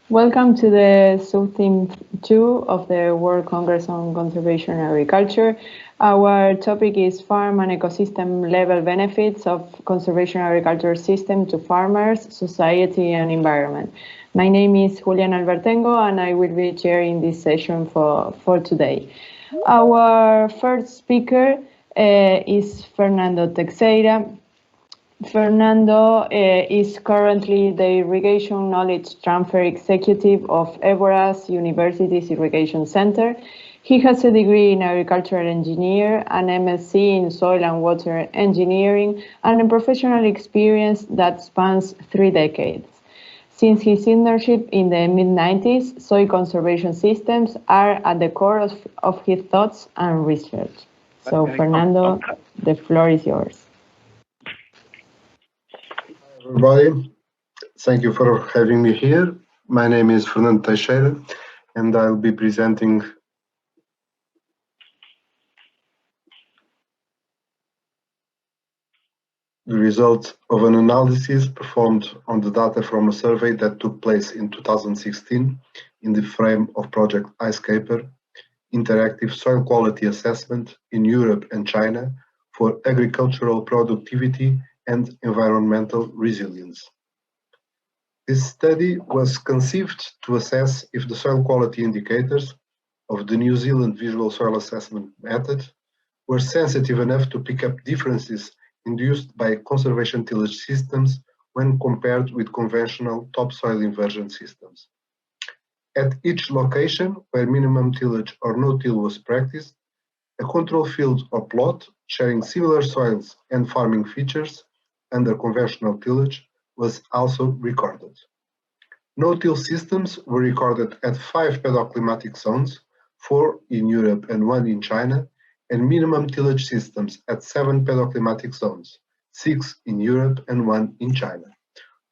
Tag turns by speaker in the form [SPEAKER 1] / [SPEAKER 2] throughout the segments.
[SPEAKER 1] Welcome to the Subtheme 2 of the World Congress on Conservation and Agriculture. Our topic is farm and ecosystem level benefits of conservation agriculture system to farmers, society and environment. My name is Juliana Albertengo and I will be chairing this session for today. Our first speaker is Fernando Teixeira. Fernando is currently the Irrigation Knowledge Transfer Executive of Ebora's University's Irrigation Center. He has a degree in agricultural engineer, an MSc in soil and water engineering, and a professional experience that spans 3 decades. Since his internship in the mid-90s, soil conservation systems are at the core of his thoughts and research. So, Fernando, the floor is yours.
[SPEAKER 2] Everybody, thank you for having me here. My name is Fernando Teixeira and I'll be presenting the results of an analysis performed on the data from a survey that took place in 2016 in the frame of Project Icecaper, Interactive Soil Quality Assessment in Europe and China for agricultural productivity and environmental resilience. This study was conceived to assess if the soil quality indicators of the New Zealand Visual Soil Assessment method were sensitive enough to pick up differences induced by conservation tillage systems when compared with conventional topsoil inversion systems. At each location where minimum tillage or no-till was practiced, a control field or plot sharing similar soils and farming features under conventional tillage was also recorded. No-till systems were recorded at 5 pedoclimatic zones, 4 in Europe and 1 in China, and minimum tillage systems at 7 pedoclimatic zones, 6 in Europe and 1 in China,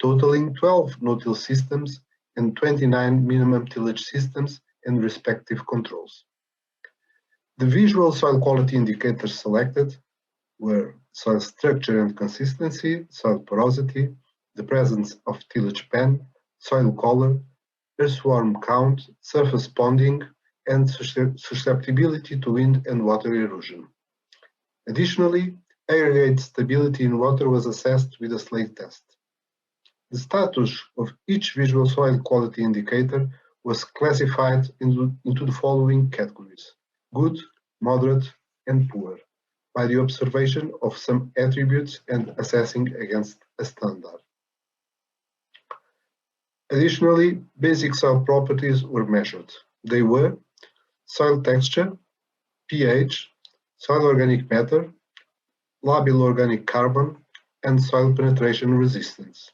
[SPEAKER 2] totaling 12 no-till systems and 29 minimum tillage systems and respective controls. The visual soil quality indicators selected were soil structure and consistency, soil porosity, the presence of tillage pen, soil color, earthworm count, surface ponding, and susceptibility to wind and water erosion. Additionally, aggregate stability in water was assessed with a slate test. The status of each visual soil quality indicator was classified into the following categories: good, moderate, and poor, by the observation of some attributes and assessing against a standard. Additionally, basic soil properties were measured. They were soil texture, pH, soil organic matter, labile organic carbon, and soil penetration resistance.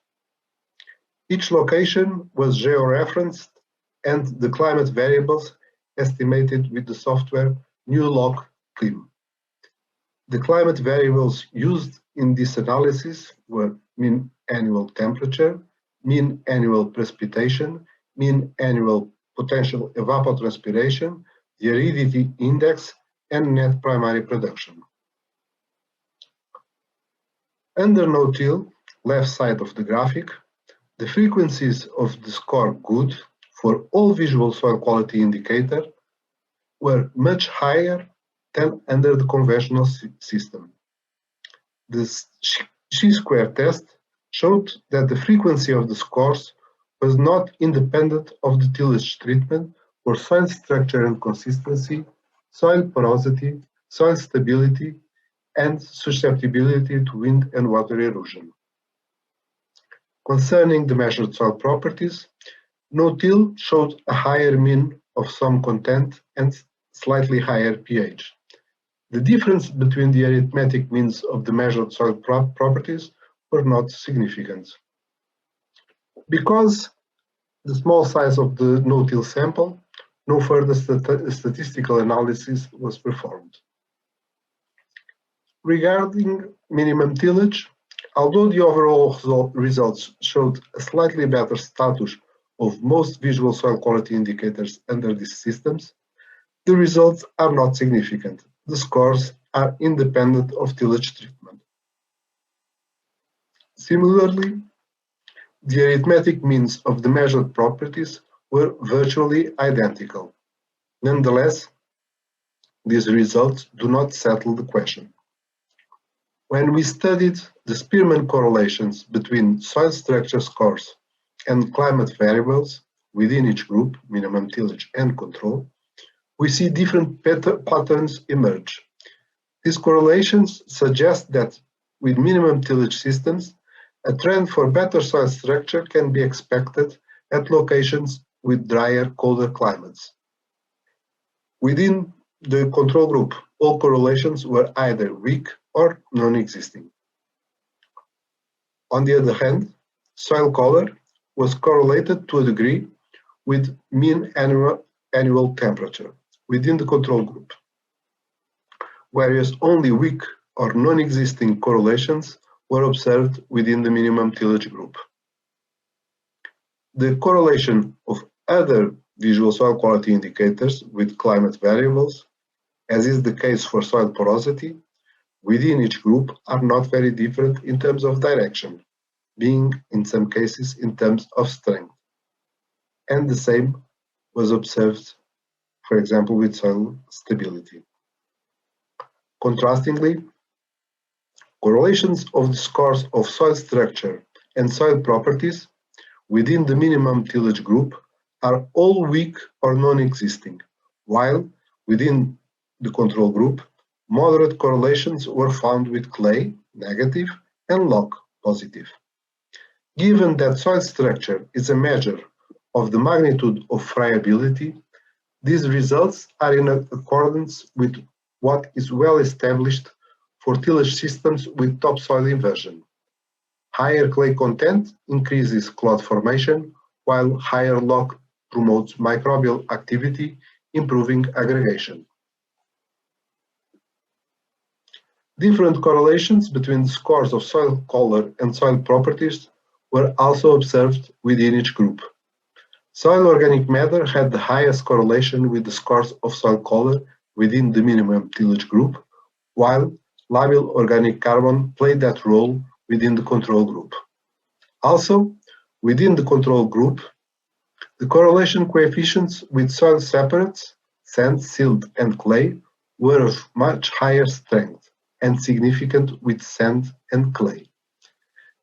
[SPEAKER 2] Each location was georeferenced and the climate variables estimated with the software NewLogClim. The climate variables used in this analysis were mean annual temperature, mean annual precipitation, mean annual potential evapotranspiration, the aridity index, and net primary production. Under no-till, left side of the graphic, the frequencies of the score good for all visual soil quality indicator were much higher than under the conventional system. The chi-square test showed that the frequency of the scores was not independent of the tillage treatment for soil structure and consistency, soil porosity, soil stability, and susceptibility to wind and water erosion. Concerning the measured soil properties, no-till showed a higher mean of some content and slightly higher pH. The difference between the arithmetic means of the measured soil properties were not significant. Because the small size of the no-till sample, no further statistical analysis was performed. Regarding minimum tillage, although the overall results showed a slightly better status of most visual soil quality indicators under these systems, the results are not significant. The scores are independent of tillage treatment. Similarly, the arithmetic means of the measured properties were virtually identical. Nonetheless, these results do not settle the question. When we studied the Spearman correlations between soil structure scores and climate variables within each group, minimum tillage and control, we see different patterns emerge. These correlations suggest that with minimum tillage systems, a trend for better soil structure can be expected at locations with drier, colder climates. Within the control group, all correlations were either weak or non-existing. On the other hand, soil color was correlated to a degree with mean annual temperature within the control group, whereas only weak or non-existing correlations were observed within the minimum tillage group. The correlation of other visual soil quality indicators with climate variables, as is the case for soil porosity, within each group are not very different in terms of direction, being in some cases in terms of strength. And the same was observed, for example, with soil stability. Contrastingly, correlations of the scores of soil structure and soil properties within the minimum tillage group are all weak or non-existing, while within the control group, moderate correlations were found with clay, negative, and lock, positive. Given that soil structure is a measure of the magnitude of friability, these results are in accordance with what is well established for tillage systems with topsoil inversion. Higher clay content increases clod formation, while higher lock promotes microbial activity, improving aggregation. Different correlations between the scores of soil color and soil properties were also observed within each group. Soil organic matter had the highest correlation with the scores of soil color within the minimum tillage group, while labil organic carbon played that role within the control group. Also, within the control group, the correlation coefficients with soil separates, sand, silt, and clay were of much higher strength and significant with sand and clay.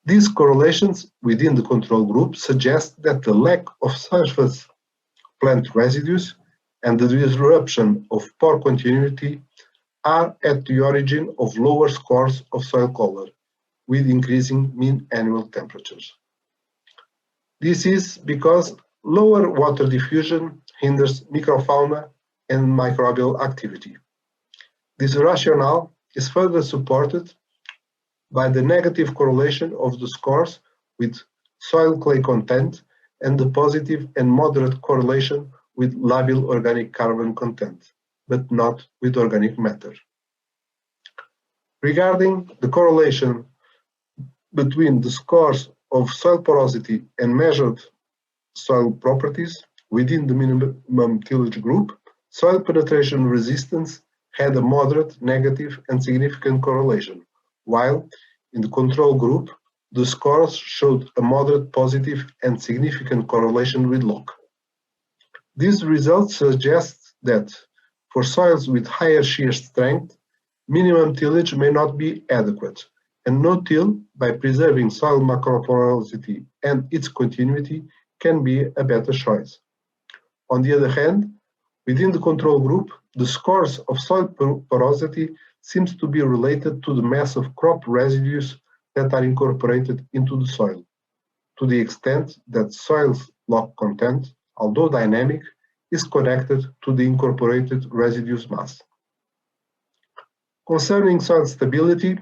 [SPEAKER 2] These correlations within the control group suggest that the lack of surface plant residues and the disruption of pore continuity are at the origin of lower scores of soil color, with increasing mean annual temperatures. This is because lower water diffusion hinders microfauna and microbial activity. This rationale is further supported by the negative correlation of the scores with soil clay content and the positive and moderate correlation with labil organic carbon content, but not with organic matter. Regarding the correlation between the scores of soil porosity and measured soil properties within the minimum tillage group, soil penetration resistance had a moderate, negative, and significant correlation, while in the control group, the scores showed a moderate, positive, and significant correlation with lock. These results suggest that for soils with higher shear strength, minimum tillage may not be adequate, and no-till, by preserving soil macroporosity and its continuity, can be a better choice. On the other hand, within the control group, the scores of soil porosity seems to be related to the mass of crop residues that are incorporated into the soil, to the extent that soil's lock content, although dynamic, is connected to the incorporated residues mass. Concerning soil stability,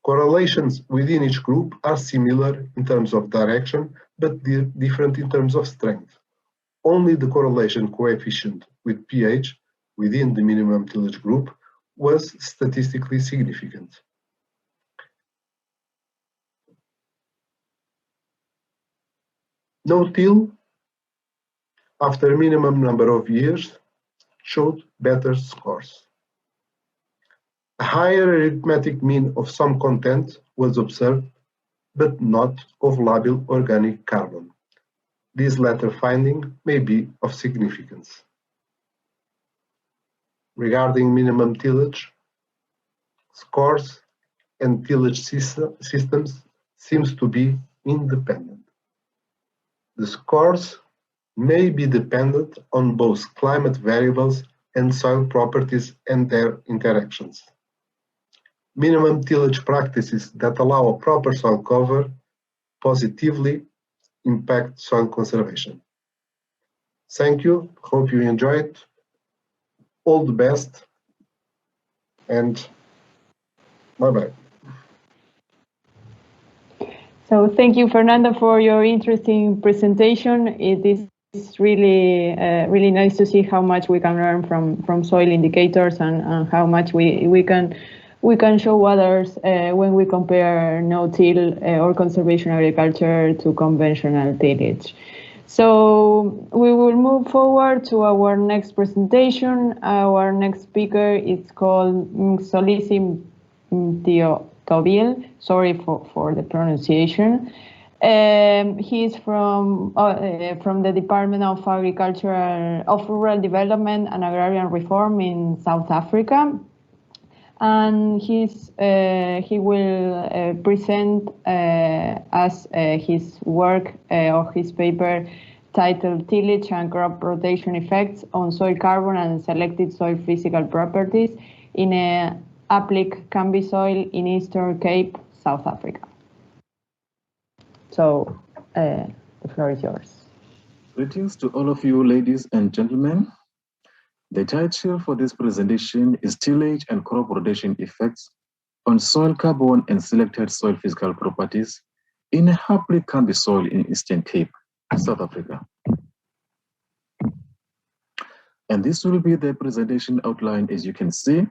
[SPEAKER 2] correlations within each group are similar in terms of direction, but different in terms of strength. Only the correlation coefficient with pH within the minimum tillage group was statistically significant. No-till, after a minimum number of years, showed better scores. A higher arithmetic mean of some content was observed, but not of labil organic carbon. This latter finding may be of significance. Regarding minimum tillage, scores and tillage systems seems to be independent. The scores may be dependent on both climate variables and soil properties and their interactions. Minimum tillage practices that allow a proper soil cover positively impact soil conservation. Thank you. Hope you enjoyed. All the best and bye-bye.
[SPEAKER 1] So thank you, Fernando, for your interesting presentation. It is really really nice to see how much we can learn from soil indicators and how much we can show others when we compare no-till or conservation agriculture to conventional tillage. So we will move forward to our next presentation. Our next speaker is called Mxolisi Mtyobile. Sorry for the pronunciation. He is from the Department of Rural Development and Agrarian Reform in South Africa, and he will present as his work or his paper titled "Tillage and Crop Rotation Effects on Soil Carbon and Selected Soil Physical Properties in a Haplic Cambisol in Eastern Cape, South Africa." So the floor is yours.
[SPEAKER 3] Greetings to all of you, ladies and gentlemen. The title for this presentation is Tillage and Crop Rotation Effects on Soil Carbon and Selected Soil Physical Properties in a Haplic Cambisol in Eastern Cape, South Africa. And this will be the presentation outline, as you can see.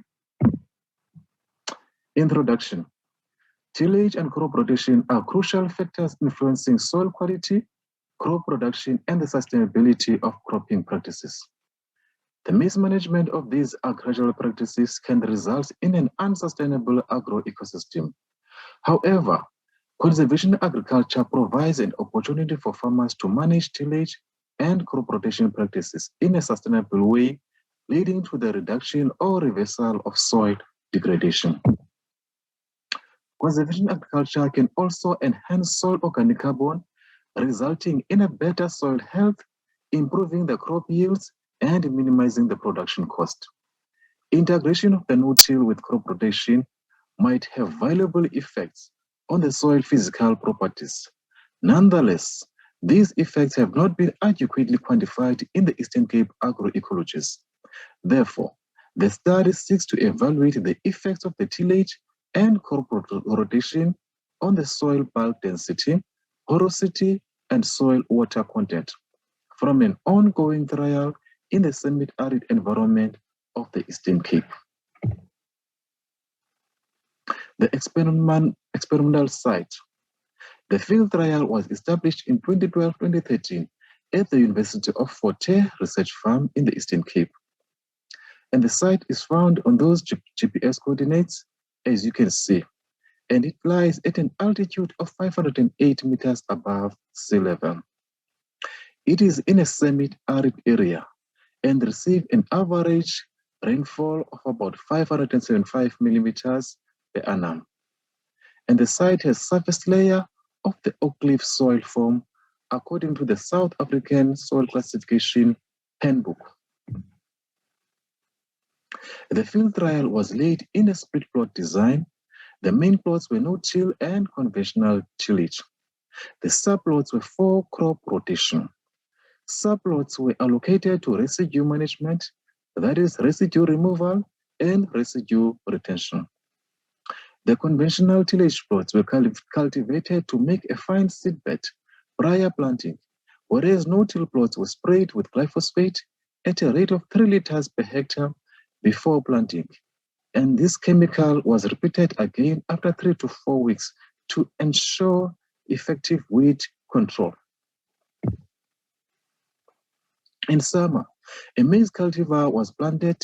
[SPEAKER 3] Introduction. Tillage and crop rotation are crucial factors influencing soil quality, crop production, and the sustainability of cropping practices. The mismanagement of these agricultural practices can result in an unsustainable agro-ecosystem. However, conservation agriculture provides an opportunity for farmers to manage tillage and crop rotation practices in a sustainable way, leading to the reduction or reversal of soil degradation. Conservation agriculture can also enhance soil organic carbon, resulting in a better soil health, improving the crop yields, and minimizing the production cost. Integration of the no-till with crop rotation might have valuable effects on the soil physical properties. Nonetheless, these effects have not been adequately quantified in the Eastern Cape agro-ecologies. Therefore, the study seeks to evaluate the effects of the tillage and crop rotation on the soil bulk density, porosity, and soil water content from an ongoing trial in the semi-arid environment of the Eastern Cape. The experimental site. The field trial was established in 2012-2013 at the University of Fort Hare Research Farm in the Eastern Cape. And the site is found on those GPS coordinates, as you can see, and it lies at an altitude of 508 meters above sea level. It is in a semi-arid area and receives an average rainfall of about 575 millimeters per annum. And the site has surface layer of the oak leaf soil form according to the South African Soil Classification Handbook. The field trial was laid in a split plot design. The main plots were no-till and conventional tillage. The subplots were for crop rotation. Subplots were allocated to residue management, that is residue removal and residue retention. The conventional tillage plots were cultivated to make a fine seedbed prior planting, whereas no-till plots were sprayed with glyphosate at a rate of 3 liters per hectare before planting. And this chemical was repeated again after 3 to 4 weeks to ensure effective weed control. In summer, a maize cultivar was planted,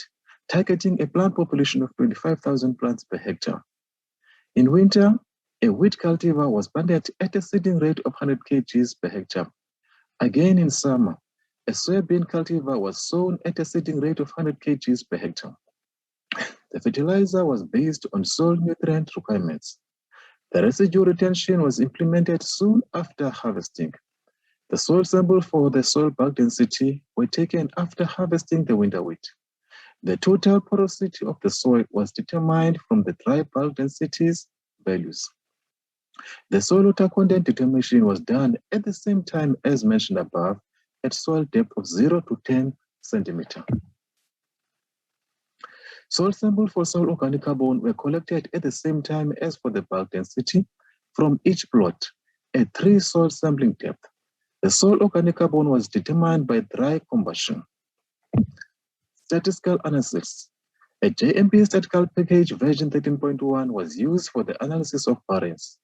[SPEAKER 3] targeting a plant population of 25,000 plants per hectare. In winter, a wheat cultivar was planted at a seeding rate of 100 kgs per hectare. Again, in summer, a soybean cultivar was sown at a seeding rate of 100 kg per hectare. The fertilizer was based on soil nutrient requirements. The residue retention was implemented soon after harvesting. The soil sample for the soil bulk density were taken after harvesting the winter wheat. The total porosity of the soil was determined from the dry bulk densities values. The soil water content determination was done at the same time as mentioned above at soil depth of 0 to 10 centimeter. Soil samples for soil organic carbon were collected at the same time as for the bulk density from each plot at 3 soil sampling depth. The soil organic carbon was determined by dry combustion. Statistical analysis. A JMP statistical package version 13.1 was used for the analysis of variance.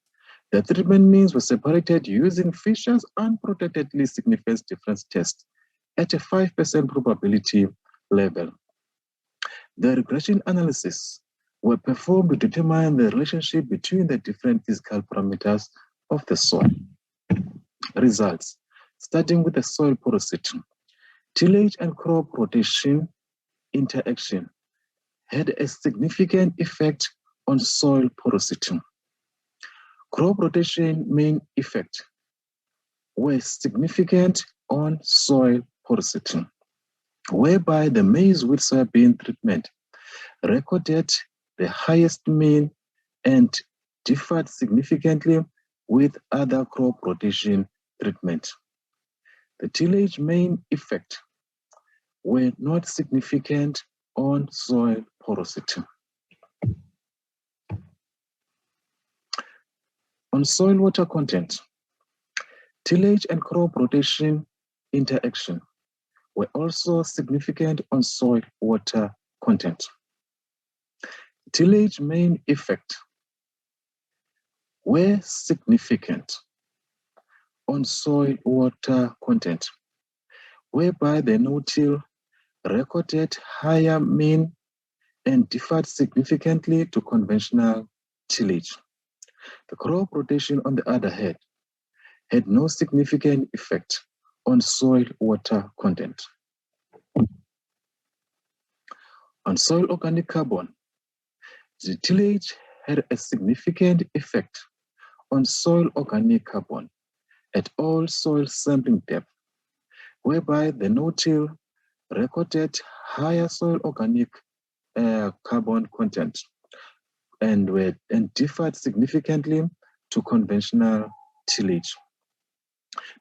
[SPEAKER 3] The treatment means were separated using Fisher's unprotectedly significance difference test at a 5% probability level. The regression analysis were performed to determine the relationship between the different physical parameters of the soil. Results, starting with the soil porosity. Tillage and crop rotation interaction had a significant effect on soil porosity. Crop rotation main effect were significant on soil porosity, whereby the maize with soybean treatment recorded the highest mean and differed significantly with other crop rotation treatment. The tillage main effect were not significant on soil porosity. On soil water content, tillage and crop rotation interaction were also significant on soil water content. Tillage main effect were significant on soil water content, whereby the no-till recorded higher mean and differed significantly to conventional tillage. The crop rotation, on the other hand, had no significant effect on soil water content. On soil organic carbon, the tillage had a significant effect on soil organic carbon at all soil sampling depth, whereby the no-till recorded higher soil organic carbon content and differed significantly to conventional tillage.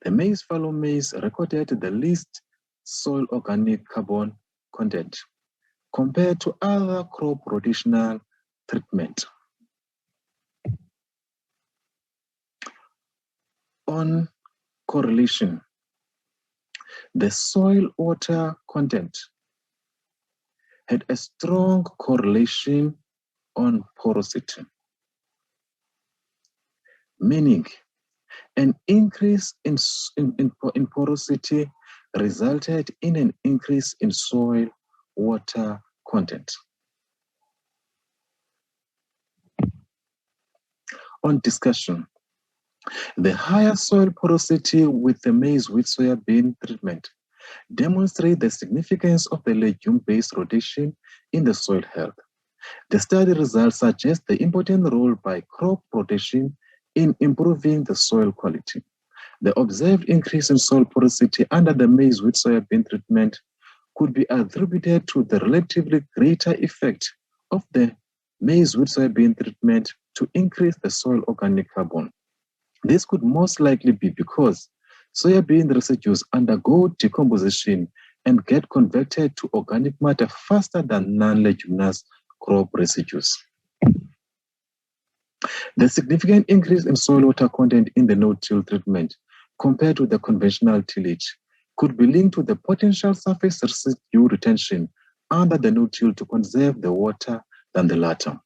[SPEAKER 3] The maize fallow maize recorded the least soil organic carbon content compared to other crop rotational treatment. On correlation, the soil water content had a strong correlation on porosity, meaning an increase in porosity resulted in an increase in soil water content. On discussion, the higher soil porosity with the maize with soybean treatment demonstrate the significance of the legume-based rotation in the soil health. The study results suggest the important role by crop rotation in improving the soil quality. The observed increase in soil porosity under the maize with soybean treatment could be attributed to the relatively greater effect of the maize with soybean treatment to increase the soil organic carbon. This could most likely be because soybean residues undergo decomposition and get converted to organic matter faster than non-leguminous crop residues. The significant increase in soil water content in the no-till treatment compared to the conventional tillage could be linked to the potential surface residue retention under the no-till to conserve the water than the latter.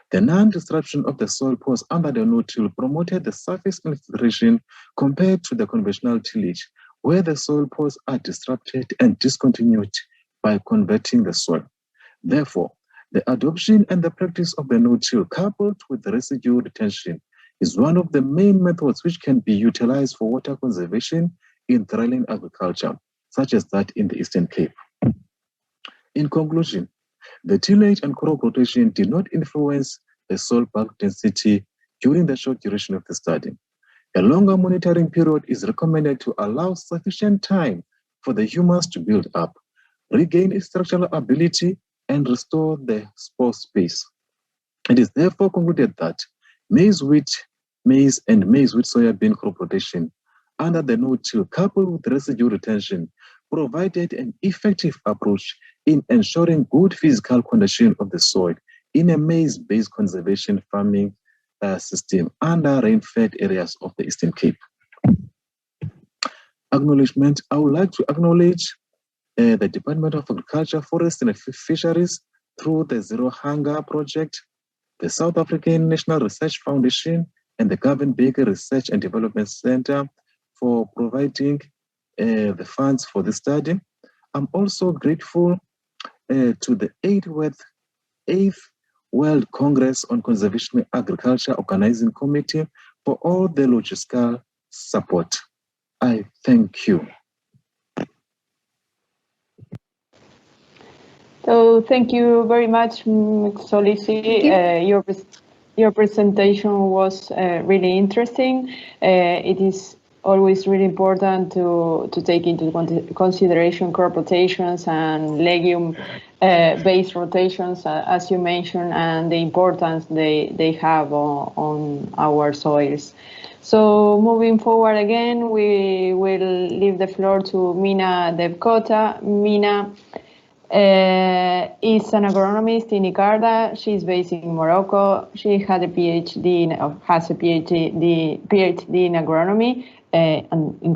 [SPEAKER 3] The non-disruption of the soil pores under the no-till promoted the surface infiltration compared to the conventional tillage, where the soil pores are disrupted and discontinued by converting the soil. Therefore, the adoption and the practice of the no-till coupled with the residue retention is one of the main methods which can be utilized for water conservation in thriving agriculture, such as that in the Eastern Cape. In conclusion, the tillage and crop rotation did not influence the soil bulk density during the short duration of the study. A longer monitoring period is recommended to allow sufficient time for the humus to build up, regain its structural ability, and restore the spore space. It is therefore concluded that maize and maize-wheat soybean crop rotation under the no-till coupled with residue retention provided an effective approach in ensuring good physical condition of the soil in a maize-based conservation farming system under rain-fed areas of the Eastern Cape. Acknowledgement. I would like to acknowledge the Department of Agriculture, Forest and Fisheries through the Zero Hunger Project, the South African National Research Foundation, and the Gavin Baker Research and Development Center for providing the funds for the study. I'm also grateful to the 8th World Congress on Conservation Agriculture Organizing Committee for all the logistical support. I thank you.
[SPEAKER 1] So thank you very much, Mxolisi. Your presentation was really interesting. It is always really important to take into consideration crop rotations and legume-based rotations, as you mentioned, and the importance they have on our soils. So moving forward again, we will leave the floor to Mina Devkota. Mina is an agronomist in Icarda. She's based in Morocco. She had a has a PhD in agronomy and in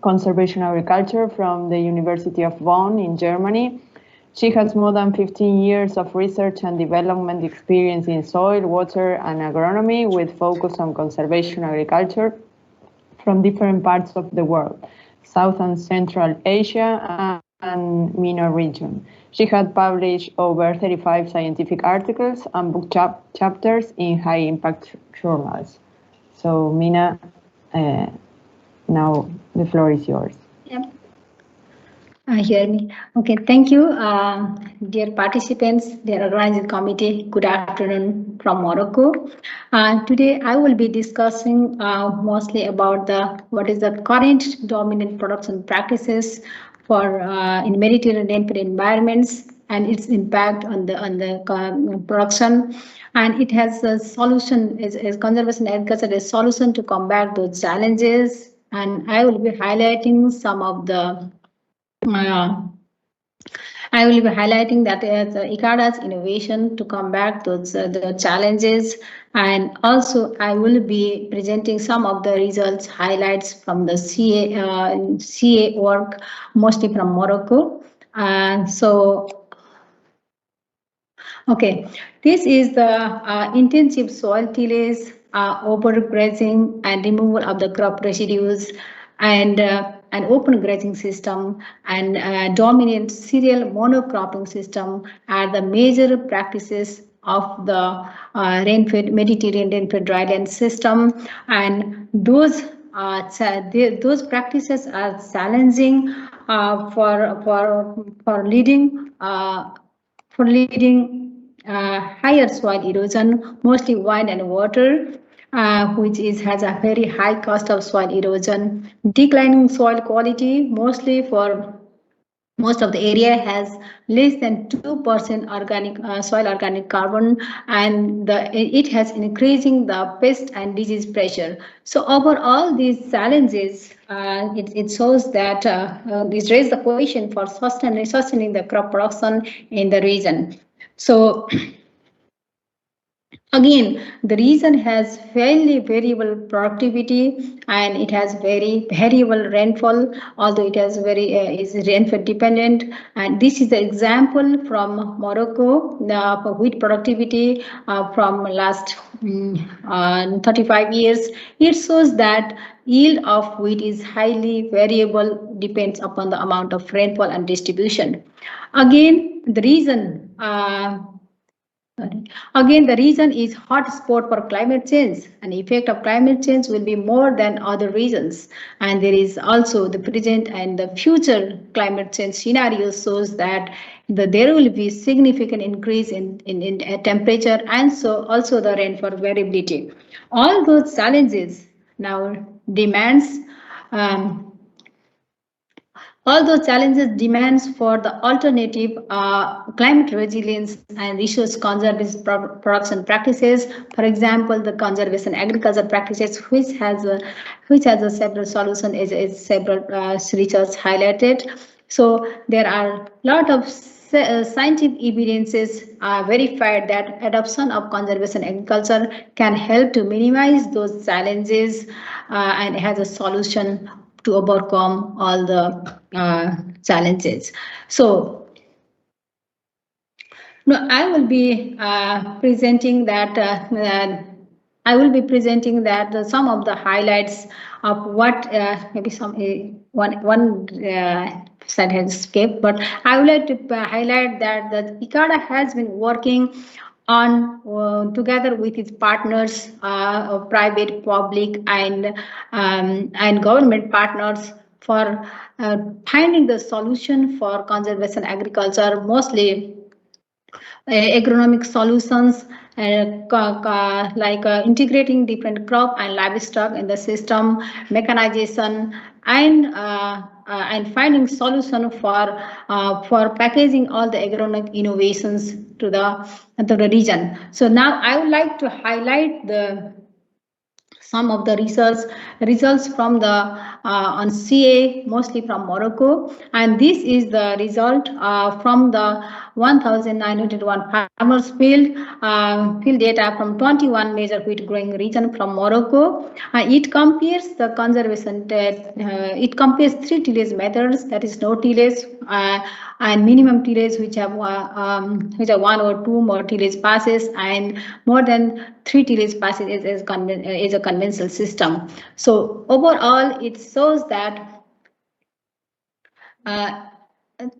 [SPEAKER 1] conservation agriculture from the University of Bonn in Germany. She has more than 15 years of research and development experience in soil, water, and agronomy with focus on conservation agriculture from different parts of the world, South and Central Asia and MENA region. She had published over 35 scientific articles and book chapters in high-impact journals. So, Mina, now the floor is yours.
[SPEAKER 4] Yep. Hear me. Okay, thank you. Dear participants, dear organizing committee, good afternoon from Morocco. Today I will be discussing mostly about what is the current dominant production practices for in Mediterranean rainfed environments and its impact on the production. And it has a solution, as conservation agriculture, a solution to combat those challenges. And I will be highlighting some of the I will be highlighting that Icarda's innovation to combat those the challenges, and also I will be presenting some of the results highlights from the CA work, mostly from Morocco. Okay, this is the intensive soil tillage, overgrazing, and removal of the crop residues, and an open grazing system and dominant cereal monocropping system are the major practices of the Mediterranean rainfed dryland system, and those practices are challenging for leading higher soil erosion, mostly wind and water, which has a very high cost of soil erosion, declining soil quality, mostly for most of the area has less than 2% organic soil organic carbon, and it has increasing the pest and disease pressure. So overall, these challenges, it shows that this raises the question for sustaining the crop production in the region. So again, the region has fairly variable productivity and it has very variable rainfall, although it has is rainfall dependent. And this is the example from Morocco for wheat productivity from last 35 years. It shows that yield of wheat is highly variable, depends upon the amount of rainfall and distribution. Again, the reason Again, the reason is hotspot for climate change. An effect of climate change will be more than other reasons. And there is also the present and the future climate change scenario shows that there will be significant increase in temperature and so also the rainfall variability. All those challenges now demands all those challenges demands for the alternative climate resilience and resource conservation production practices. For example, the conservation agriculture practices, which has a several solutions, is several research highlighted. So there are a lot of scientific evidences verified that adoption of conservation agriculture can help to minimize those challenges and has a solution to overcome all the challenges. So no, I will be presenting that some of the highlights of what maybe some one slide has escaped, but I would like to highlight that the ICARA has been working on together with its partners, private, public, and government partners for finding the solution for conservation agriculture, mostly agronomic solutions like integrating different crop and livestock in the system, mechanization, and finding solution for packaging all the agronomic innovations to the region. So now I would like to highlight some of the results from the on CA, mostly from Morocco, and this is the result from the 1,901 farmers field data from 21 major wheat growing region from Morocco. It compares the conservation. It compares 3 tillage methods, that is no tillage and minimum tillage, which have 1 or 2 more tillage passes, and more than 3 tillage passes is a conventional system. So overall, it shows that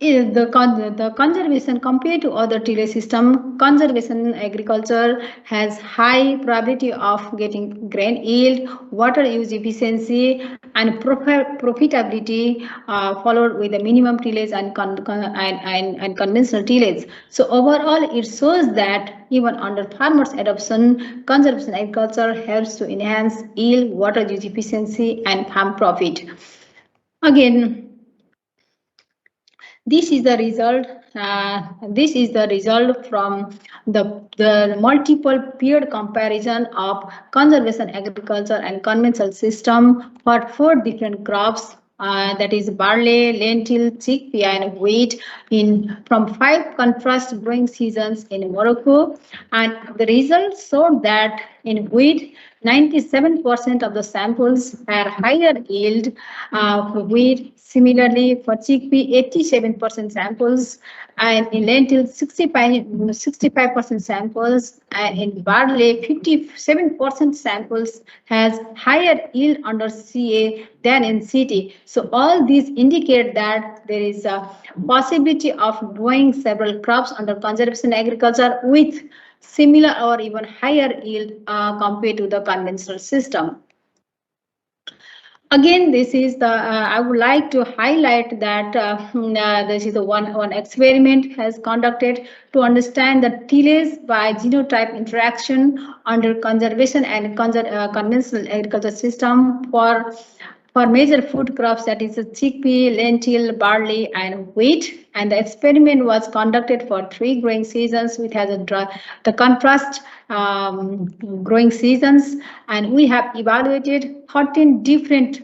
[SPEAKER 4] the conservation compared to other tillage system, conservation agriculture has high probability of getting grain yield, water use efficiency, and profitability, followed with the minimum tillage and conventional tillage. So overall, it shows that even under farmers' adoption, conservation agriculture helps to enhance yield, water use efficiency, and farm profit. Again, this is the result. This is the result from the multiple peer comparison of conservation agriculture and conventional system for 4 different crops. That is barley, lentil, chickpea, and wheat from 5 contrast growing seasons in Morocco, and the results showed that in wheat, 97% of the samples are higher yield for wheat. Similarly, for chickpea, 87% samples, and in lentil, 65% samples, and in barley, 57% samples has higher yield under CA than in CT. So all these indicate that there is a possibility of growing several crops under conservation agriculture with similar or even higher yield compared to the conventional system. Again, this is the. I would like to highlight that this is the one experiment has conducted to understand the tillage by genotype interaction under conservation and conventional agriculture system for major food crops, that is chickpea, lentil, barley, and wheat. And the experiment was conducted for 3 growing seasons, which has the contrast growing seasons, and we have evaluated 13 different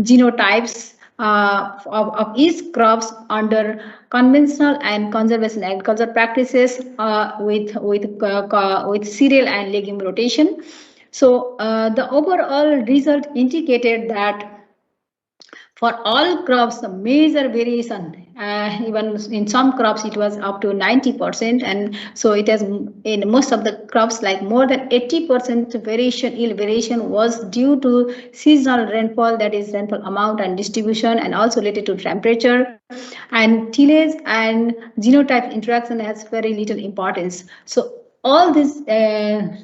[SPEAKER 4] genotypes of each crops under conventional and conservation agriculture practices with cereal and legume rotation. So the overall result indicated that for all crops, the major variation, even in some crops, it was up to 90%, and so it has in most of the crops, like more than 80% yield variation was due to seasonal rainfall, that is rainfall amount and distribution, and also related to temperature. and tillage and genotype interaction has very little importance. So all these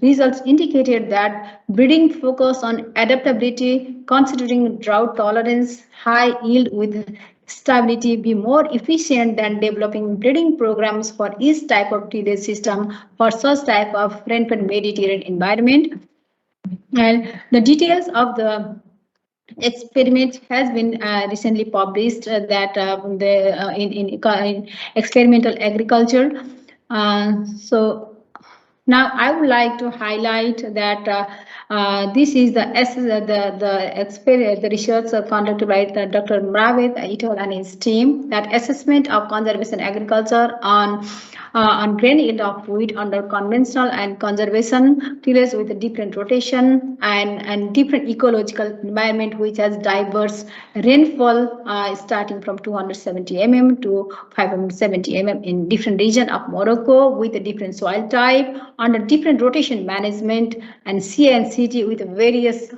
[SPEAKER 4] results indicated that breeding focus on adaptability, considering drought tolerance, high yield with stability be more efficient than developing breeding programs for each type of tillage system for such type of rainfed Mediterranean environment. And the details of the experiment has been recently published that in experimental agriculture. So now I would like to highlight that this is the research conducted by Dr. Mravet et al. And his team, that assessment of conservation agriculture on grain yield of wheat under conventional and conservation tillage with a different rotation and different ecological environment which has diverse rainfall starting from 270 mm to 570 mm in different region of Morocco with a different soil type under different rotation management and CA and CT with various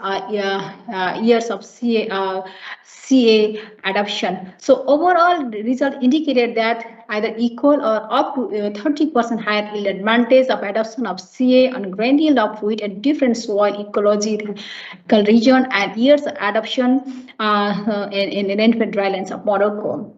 [SPEAKER 4] years of CA adoption. So overall, the result indicated that either equal or up to 30% higher yield advantage of adoption of CA on grain yield of wheat at different soil ecological region and years of adoption in rainfed drylands of Morocco.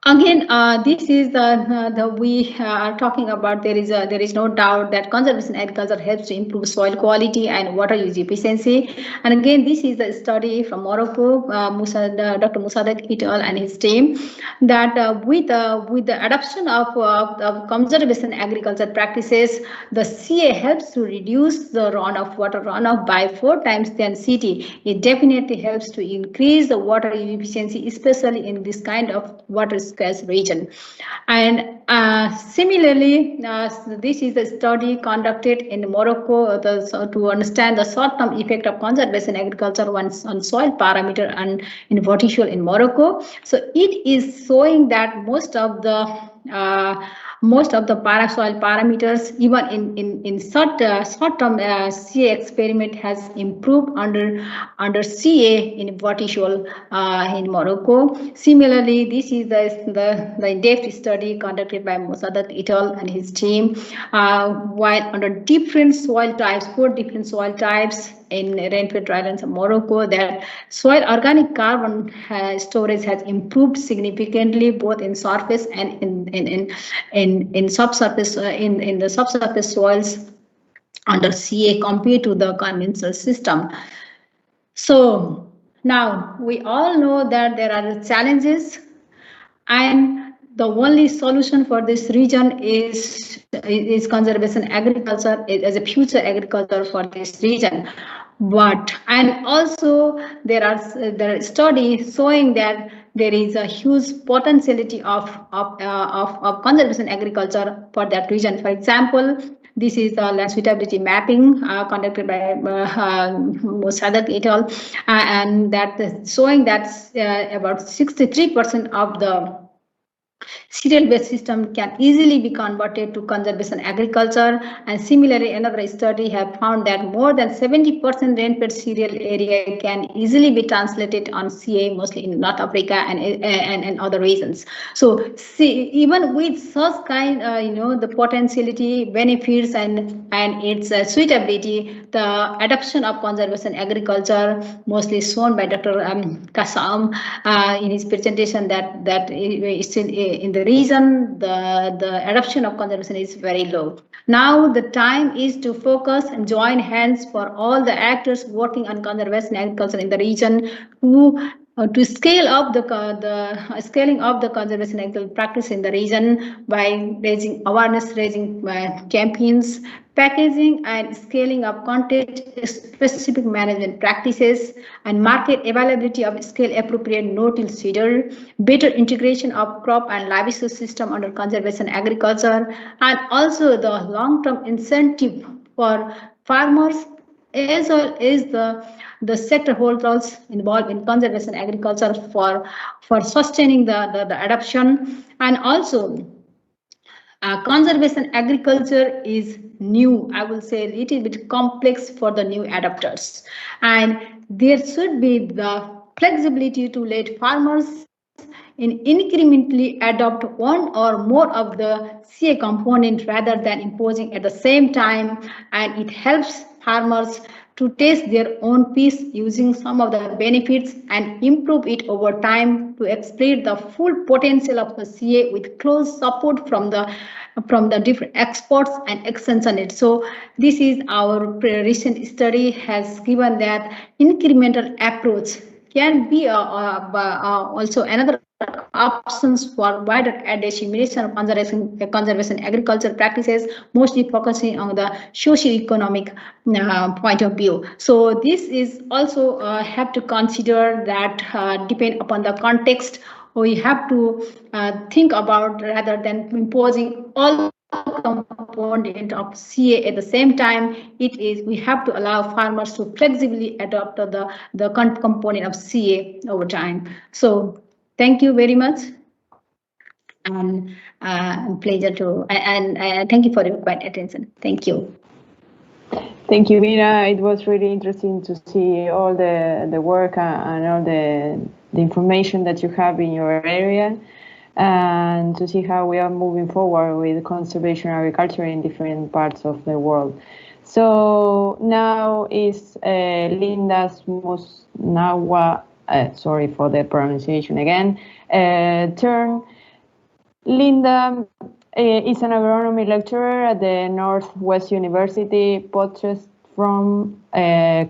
[SPEAKER 4] Again, this is the we are talking about. There is no doubt that conservation agriculture helps to improve soil quality and water use efficiency. And again, this is the study from Morocco, Dr. Mousadak et al. And his team, that with the adoption of conservation agriculture practices, the CA helps to reduce the water runoff by 4 times than CT. It definitely helps to increase the water efficiency, especially in this kind of water scarce region. And similarly, this is a study conducted in Morocco to understand the short-term effect of conservation agriculture on soil parameter and in vertical in Morocco. So it is showing that most of the soil parameters, even in short-term CA experiment, has improved under CA in vertical in Morocco. Similarly, this is the in-depth study conducted by Mousadak et al. And his team, while under different soil types, 4 different soil types in rainfed drylands of Morocco, that soil organic carbon storage has improved significantly both in surface and in subsurface in the subsurface soils under CA compared to the conventional system. So now we all know that there are challenges, and the only solution for this region is conservation agriculture as a future agriculture for this region. And also there are studies showing that there is a huge potentiality of conservation agriculture for that region. For example, this is the land suitability mapping conducted by Mousadak et al. And that showing that about 63% of the cereal-based system can easily be converted to conservation agriculture. And similarly, another study have found that more than 70% rainfed cereal area can easily be translated on CA, mostly in North Africa and other regions. So see, even with such kind, the potentiality, benefits, and its suitability, the adoption of conservation agriculture, mostly shown by Dr. Kassam in his presentation, that is in the region, the adoption of conservation is very low. Now the time is to focus and join hands for all the actors working on conservation agriculture in the region to scale up the scaling of the conservation agriculture practice in the region by raising awareness, raising campaigns, packaging and scaling up content-specific management practices, and market availability of scale-appropriate no-till seeder, better integration of crop and livestock system under conservation agriculture, and also the long-term incentive for farmers as well as the sector holders involved in conservation agriculture for sustaining the adoption. And also conservation agriculture is new, I will say a little bit complex for the new adopters, and there should be the flexibility to let farmers incrementally adopt one or more of the CA component rather than imposing at the same time, and it helps farmers to test their own piece using some of the benefits and improve it over time to exploit the full potential of the CA with close support from the different experts and extension it. So this is our recent study has given that incremental approach can be also another options for wider dissemination of conservation agriculture practices, mostly focusing on the socio-economic point of view. So this is also have to consider that depend upon the context. We have to think about rather than imposing all component of CA at the same time. It is we have to allow farmers to flexibly adopt the component of CA over time. So thank you very much, and pleasure to and thank you for your kind attention. Thank you.
[SPEAKER 1] Thank you, Mina. It was really interesting to see all the work and all the information that you have in your area, and to see how we are moving forward with conservation agriculture in different parts of the world. So now is Lindah Muzangwa, sorry for the pronunciation again, turn. Lindah is an agronomy lecturer at the Northwest University Potchefstroom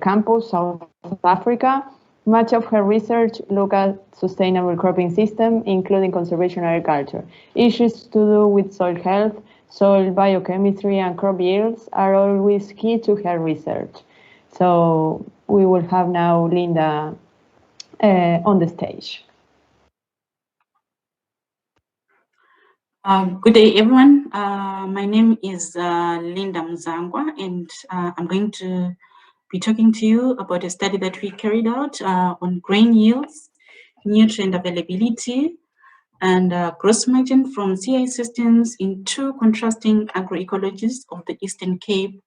[SPEAKER 1] campus, South Africa. Much of her research look at sustainable cropping system, including conservation agriculture. Issues to do with soil health, soil biochemistry, and crop yields are always key to her research. So we will have now Lindah on the stage.
[SPEAKER 5] Good day, everyone. My name is Lindah Muzangwa, and I'm going to be talking to you about a study that we carried out on grain yields, nutrient availability, and gross margin from CI systems in two contrasting agro-ecologies of the Eastern Cape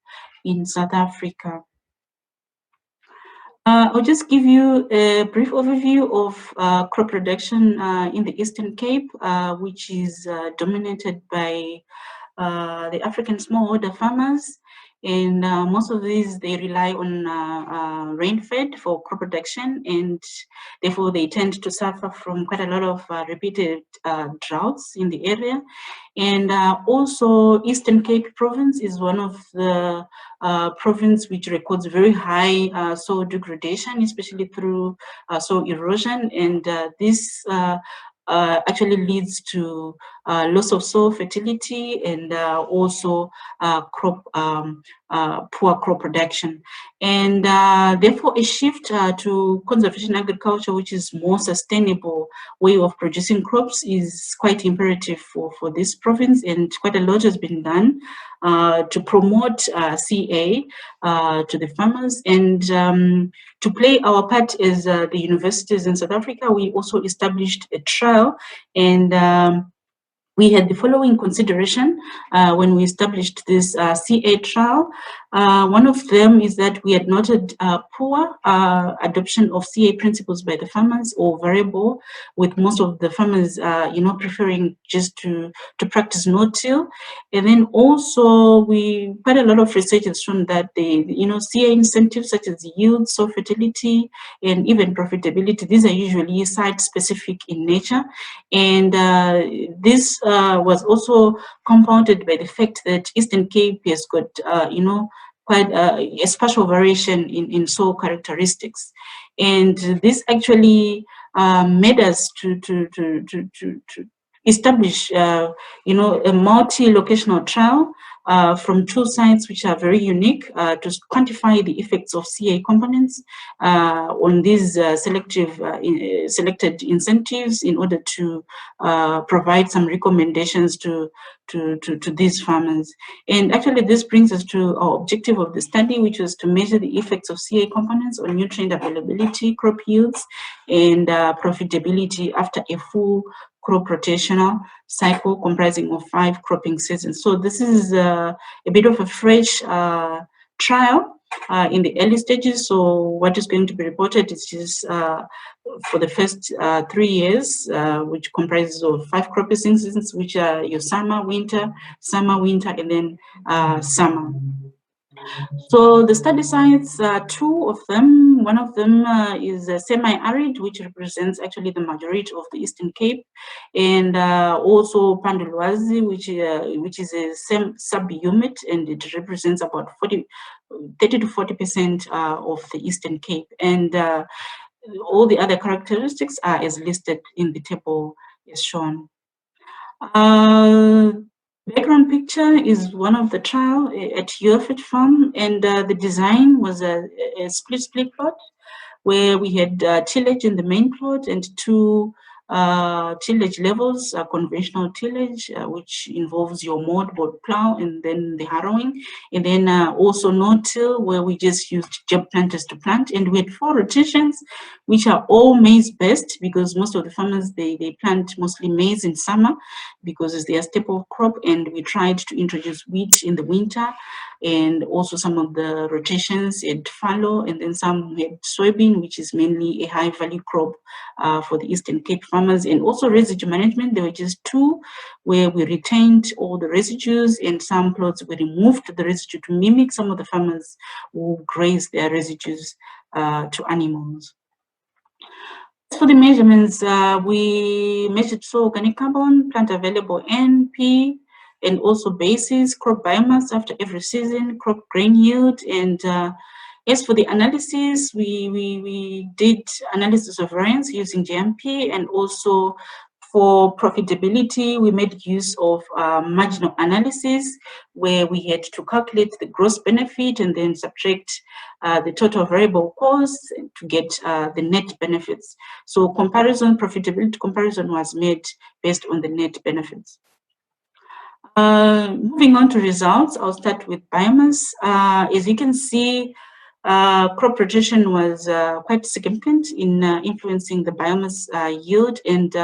[SPEAKER 5] in South Africa. I'll just give you a brief overview of crop production in the Eastern Cape, which is dominated by the African smallholder farmers. And most of these, they rely on rain-fed for crop production, and therefore they tend to suffer from quite a lot of repeated droughts in the area. And also, Eastern Cape province is one of the province which records very high soil degradation, especially through soil erosion, and this actually leads to loss of soil fertility and also poor crop production. And therefore a shift to conservation agriculture, which is more sustainable way of producing crops, is quite imperative for this province, and quite a lot has been done to promote CA to the farmers. And to play our part as the universities in South Africa, we also established a trial, and we had the following consideration when we established this CA trial. One of them is that we had noted poor adoption of CA principles by the farmers, or variable, with most of the farmers, preferring just to practice no-till. And then also, quite a lot of research has shown that the CA incentives such as yield, soil fertility, and even profitability, these are usually site-specific in nature, and this was also compounded by the fact that Eastern Cape has got, quite a spatial variation in soil characteristics, and this actually made us to establish, a multi-locational trial from two sites which are very unique to quantify the effects of CA components on these selected incentives in order to provide some recommendations to these farmers. And actually this brings us to our objective of the study, which was to measure the effects of CA components on nutrient availability, crop yields, and profitability after a full crop rotational cycle comprising of 5 cropping seasons. So this is a bit of a fresh trial, in the early stages. So what is going to be reported is just for the first 3 years, which comprises of 5 cropping seasons, which are your summer, winter, and then summer. So the study sites, 2 of them. One of them is semi-arid, which represents actually the majority of the Eastern Cape, and also Pandulwazi, which is a sub-humid, and it represents about 30 to 40% of the Eastern Cape. And all the other characteristics are as listed in the table as shown. Background picture is one of the trial at Haplic Farm, and the design was a split plot where we had tillage in the main plot and 2 tillage levels, conventional tillage, which involves your moldboard plow and then the harrowing, and then also no-till, where we just used jab planters to plant. And we had 4 rotations, which are all maize-based, because most of the farmers, they plant mostly maize in summer because it's their staple crop, and we tried to introduce wheat in the winter. And also some of the rotations had fallow, and then some had soybean, which is mainly a high value crop for the Eastern Cape farmers. And also residue management, there were just 2 where we retained all the residues, and some plots we removed the residue to mimic some of the farmers who graze their residues to animals. For the measurements, we measured soil organic carbon, plant available NP, and also basis, crop biomass after every season, crop grain yield. And as for the analysis, we did analysis of variance using GMP, and also for profitability, we made use of marginal analysis, where we had to calculate the gross benefit and then subtract the total variable costs to get the net benefits. So profitability comparison was made based on the net benefits. Moving on to results, I'll start with biomass. As you can see, crop rotation was quite significant in influencing the biomass yield, and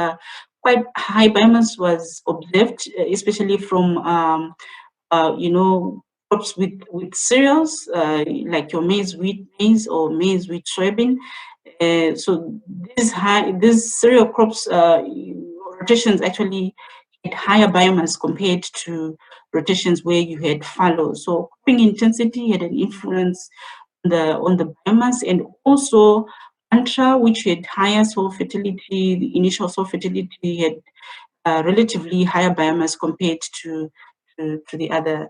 [SPEAKER 5] quite high biomass was observed, especially from crops with cereals like your maize, wheat, maize, or maize, wheat, soybean. So these cereal crops rotations actually had higher biomass compared to rotations where you had fallow. So cropping intensity had an influence on the biomass, and also Antra, which had higher soil fertility, the initial soil fertility had relatively higher biomass compared to the other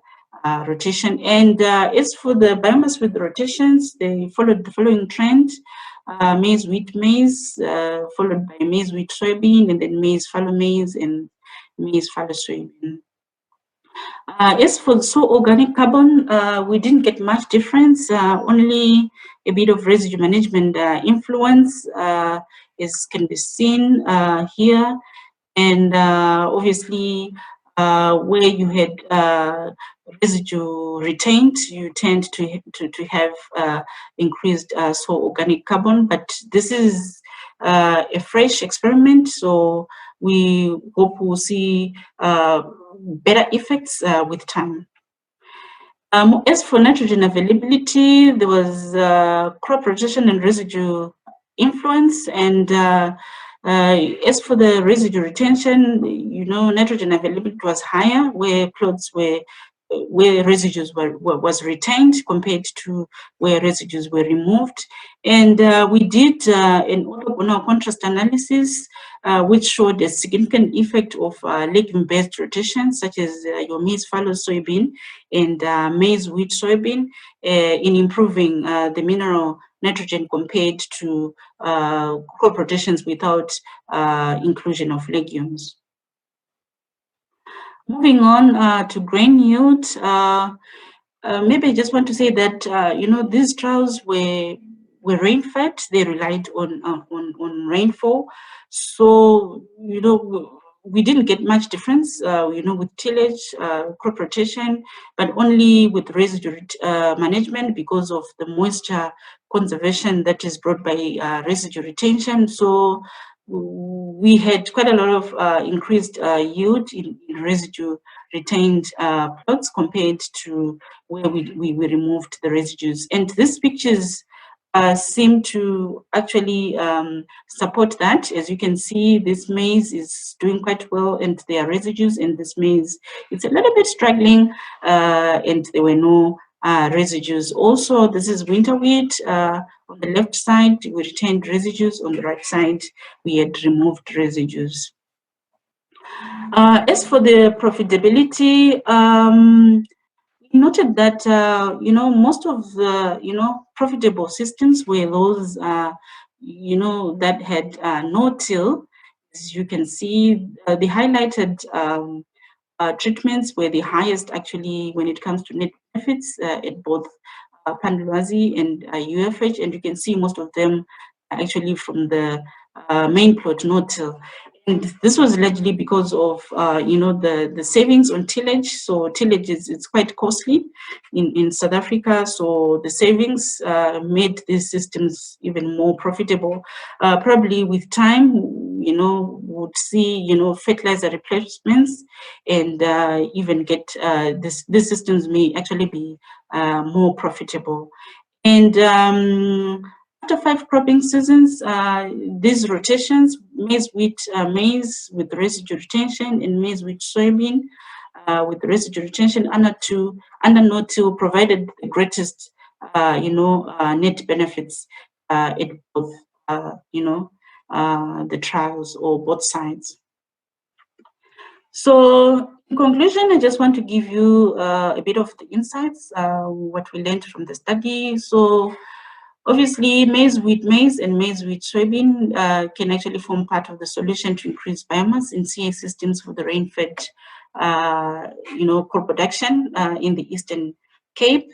[SPEAKER 5] rotation. And as for the biomass with the rotations, they followed the following trend: maize, wheat, maize, followed by maize, wheat, soybean, and then maize, fallow maize, and maize, fallow soybean. As for the soil organic carbon, we didn't get much difference, only a bit of residue management influence, as can be seen here. And obviously, where you had residue retained, you tend to have increased soil organic carbon. But this is a fresh experiment, so we hope we'll see better effects with time. As for nitrogen availability, there was crop rotation and residue influence, and as for the residue retention, nitrogen availability was higher where plots where residues was retained compared to where residues were removed. And we did an orthogonal contrast analysis, which showed a significant effect of legume-based rotations, such as your maize, fallow, soybean, and maize, wheat, soybean, in improving the mineral nitrogen compared to crop rotations without inclusion of legumes. Moving on to grain yield, maybe I just want to say that these trials were rain-fed. They relied on rainfall, so we didn't get much difference, with tillage, crop rotation, but only with residue management because of the moisture conservation that is brought by residue retention. So we had quite a lot of increased yield in residue retained plots compared to where we removed the residues. And these pictures seem to actually support that. As you can see, this maize is doing quite well, and there are residues in this maize. It's a little bit struggling, and there were no residues. Also, this is winter wheat. On the left side, we retained residues. On the right side, we had removed residues. As for the profitability, we noted that most of the profitable systems were those that had no-till. As you can see, the highlighted treatments were the highest actually when it comes to net benefits at both Pandulwazi and UFH, and you can see most of them actually from the main plot no-till. And this was largely because of the savings on tillage. So tillage is quite costly in South Africa. So the savings made these systems even more profitable. Probably with time, would see fertilizer replacements, and even get these systems may actually be more profitable. And after 5 cropping seasons, these rotations, maize with residue retention and maize with soybean with residue retention under no-till provided the greatest net benefits at both the trials or both sides. So in conclusion, I just want to give you a bit of the insights, what we learned from the study. So obviously, maize and maize with soybean can actually form part of the solution to increase biomass in CA systems for the rain-fed, crop production in the Eastern Cape.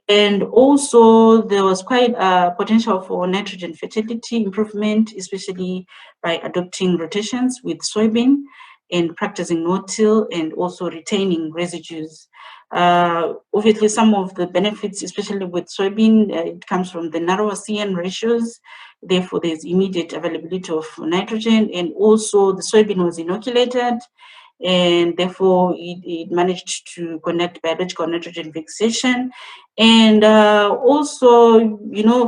[SPEAKER 5] And also, there was quite a potential for nitrogen fertility improvement, especially by adopting rotations with soybean and practicing no-till and also retaining residues. Obviously, some of the benefits, especially with soybean, it comes from the narrower CN ratios. Therefore, there's immediate availability of nitrogen, and also the soybean was inoculated, and therefore it managed to connect biological nitrogen fixation. And also,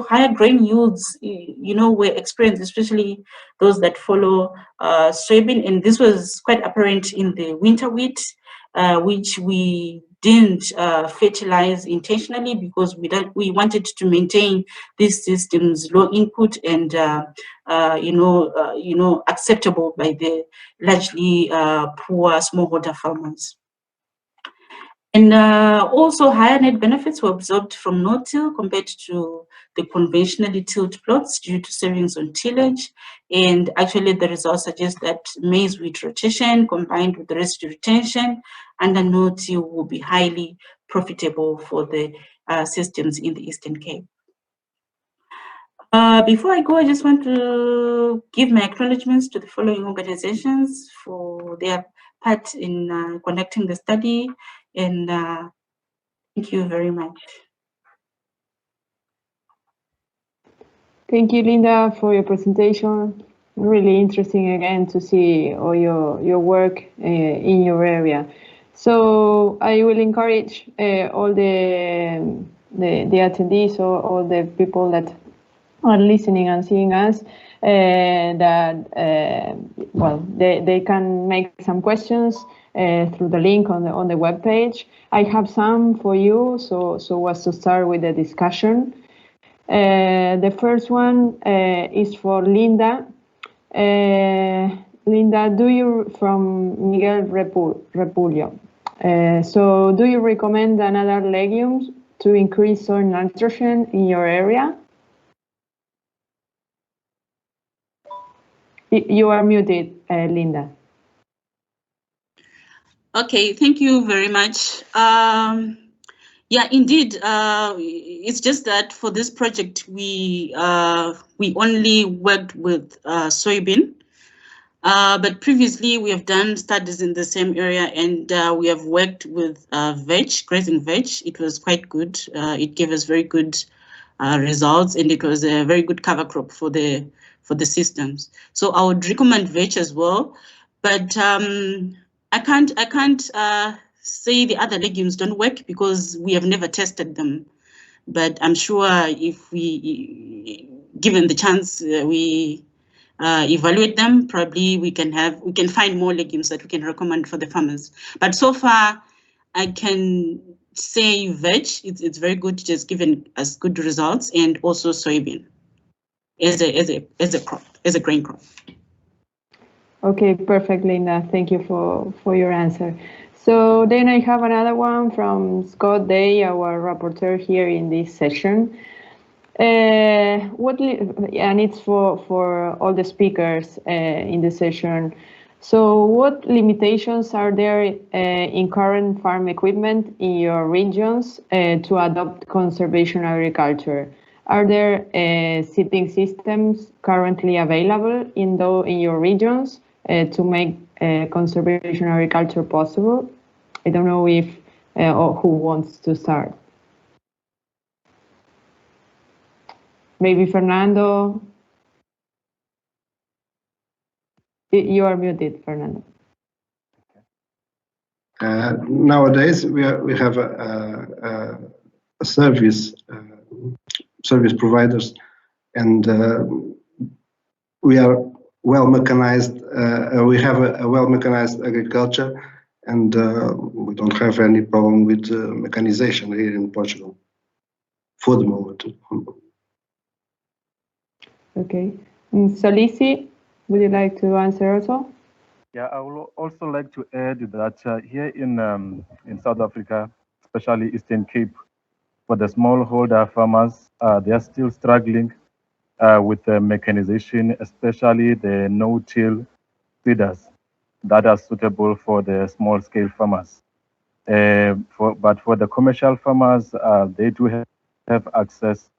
[SPEAKER 5] higher grain yields, were experienced, especially those that follow soybean. And this was quite apparent in the winter wheat, which we didn't fertilize intentionally because we wanted to maintain these systems low input and acceptable by the largely poor smallholder farmers. And also higher net benefits were absorbed from no-till compared to the conventionally tilled plots due to savings on tillage. And actually the results suggest that maize with rotation combined with the residue retention under no-till will be highly profitable for the systems in the Eastern Cape. Before I go, I just want to give my acknowledgements to the following organizations for their part in conducting the study. And thank you very much.
[SPEAKER 1] Thank you, Linda, for your presentation. Really interesting again to see all your work in your area. So I will encourage all the attendees or all the people that are listening and seeing us that they can make some questions through the link on the web page. I have some for you, so as to start with the discussion. The first one is for Linda. Linda, from Miguel Repulio. So do you recommend another legumes to increase soil nitrogen in your area? You are muted, Linda.
[SPEAKER 5] Okay, thank you very much. Yeah, indeed. It's just that for this project, we only worked with soybean. But previously, we have done studies in the same area, and we have worked with grazing veg. It was quite good. It gave us very good results, and it was a very good cover crop for the the systems. So I would recommend veg as well, but I can't say the other legumes don't work because we have never tested them. But I'm sure if we, given the chance, we evaluate them, probably we can find more legumes that we can recommend for the farmers. But so far, I can say veg, it's very good, just given us good results, and also soybean as a crop, as a grain crop.
[SPEAKER 1] Okay, perfect, Linda. Thank you for your answer. So then I have another one from Scott Day, our rapporteur here in this session. And it's for all the speakers in the session. So what limitations are there in current farm equipment in your regions to adopt conservation agriculture? Are there seeding systems currently available in your regions to make conservation agriculture possible? I don't know if or who wants to start. Maybe Fernando. You are muted, Fernando.
[SPEAKER 2] Nowadays, we have a service providers, and we are well mechanized. We have a well mechanized agriculture, and we don't have any problem with mechanization here in Portugal for the moment.
[SPEAKER 1] Okay. Mxolisi, would you like to answer also?
[SPEAKER 6] Yeah, I would also like to add that here in South Africa, especially Eastern Cape, for the smallholder farmers, they are still struggling with the mechanization, especially the no-till seeders that are suitable for the small-scale farmers. But for the commercial farmers, they do have access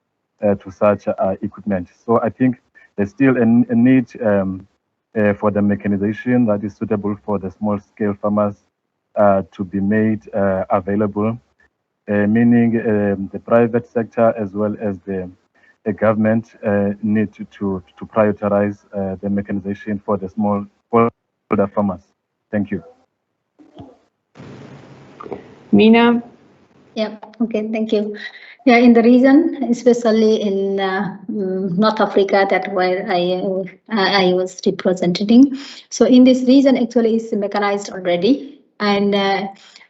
[SPEAKER 6] to such equipment. So I think there's still a need for the mechanization that is suitable for the small-scale farmers to be made available, meaning the private sector as well as the government need to prioritize the mechanization for the smallholder farmers. Thank you.
[SPEAKER 1] Mina?
[SPEAKER 4] Yeah, okay, thank you. Yeah, in the region, especially in North Africa, that where I was representing. So in this region, actually, is mechanized already, and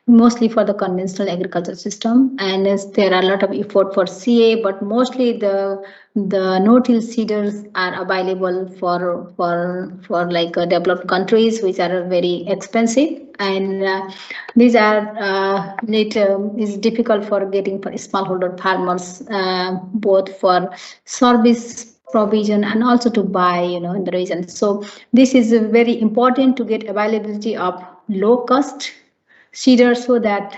[SPEAKER 4] mostly for the conventional agriculture system. And there are a lot of effort for CA, but mostly the no-till seeders are available for like developed countries, which are very expensive, and these are is difficult for getting for smallholder farmers, both for service provision and also to buy, in the region. So this is very important to get availability of low cost seeders so that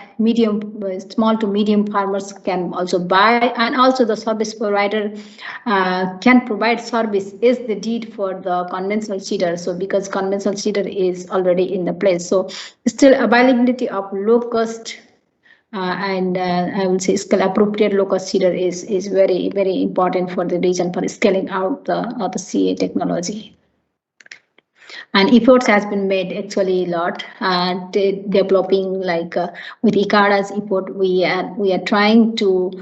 [SPEAKER 4] small to medium farmers can also buy, and also the service provider can provide service is the deed for the conventional seeder. So because conventional seeder is already in the place, so still availability of low cost and I would say scale appropriate low cost seeder is very, very important for the region for scaling out the CA technology. And efforts has been made actually a lot, developing like with ICARA's effort, we are trying to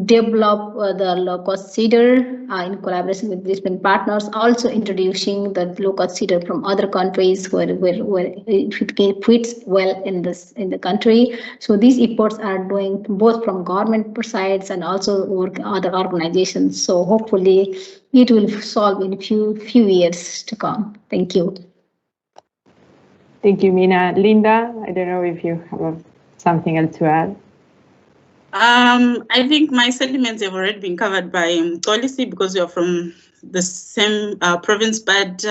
[SPEAKER 4] develop the low-cost seeder in collaboration with different partners, also introducing the low-cost seeder from other countries where it fits well in the country. So these efforts are doing both from government sides and also other organizations. So hopefully it will solve in few years to come. Thank you.
[SPEAKER 1] Thank you, Mina. Linda, I don't know if you have something else to add.
[SPEAKER 5] I think my sentiments have already been covered by Mxolisi because we are from the same province. But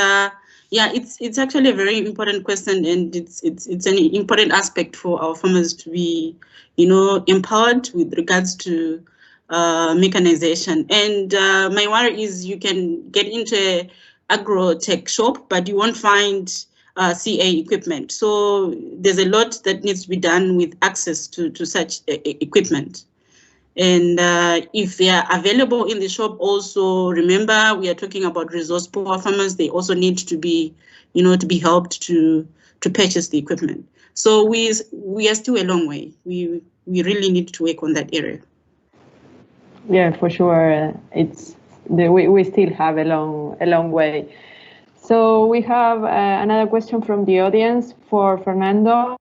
[SPEAKER 5] yeah, it's actually a very important question, and it's an important aspect for our farmers to be, empowered with regards to mechanization. And my worry is you can get into an agro-tech shop, but you won't find CA equipment. So there's a lot that needs to be done with access to such equipment. And if they are available in the shop, also remember we are talking about resource poor farmers. They also need to be, to be helped to purchase the equipment. So we are still a long way. We really need to work on that area.
[SPEAKER 1] Yeah, for sure. We still have a long way. So we have another question from the audience for Fernando.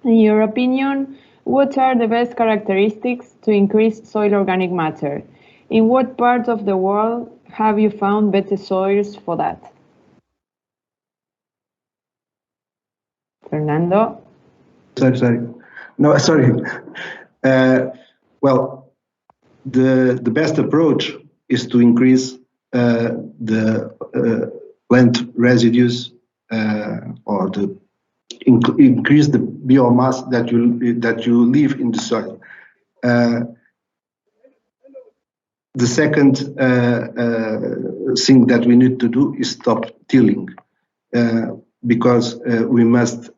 [SPEAKER 1] In your opinion, what are the best characteristics to increase soil organic matter? In what part of the world have you found better soils for that? Fernando?
[SPEAKER 7] Sorry. No, sorry. Well, the best approach is to increase the plant residues or increase the biomass that you leave in the soil. The second thing that we need to do is stop tilling, because we must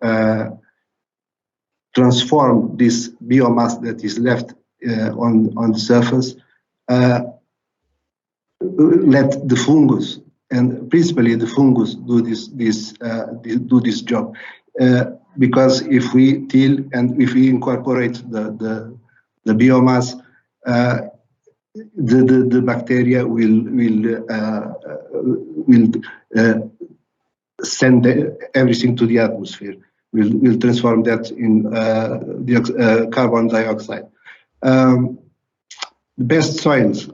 [SPEAKER 7] transform this biomass that is left on the surface. Let the fungus, and principally the fungus, do this job. Because if we till and if we incorporate the biomass, the bacteria will send everything to the atmosphere. Will transform that in carbon dioxide. The best soils.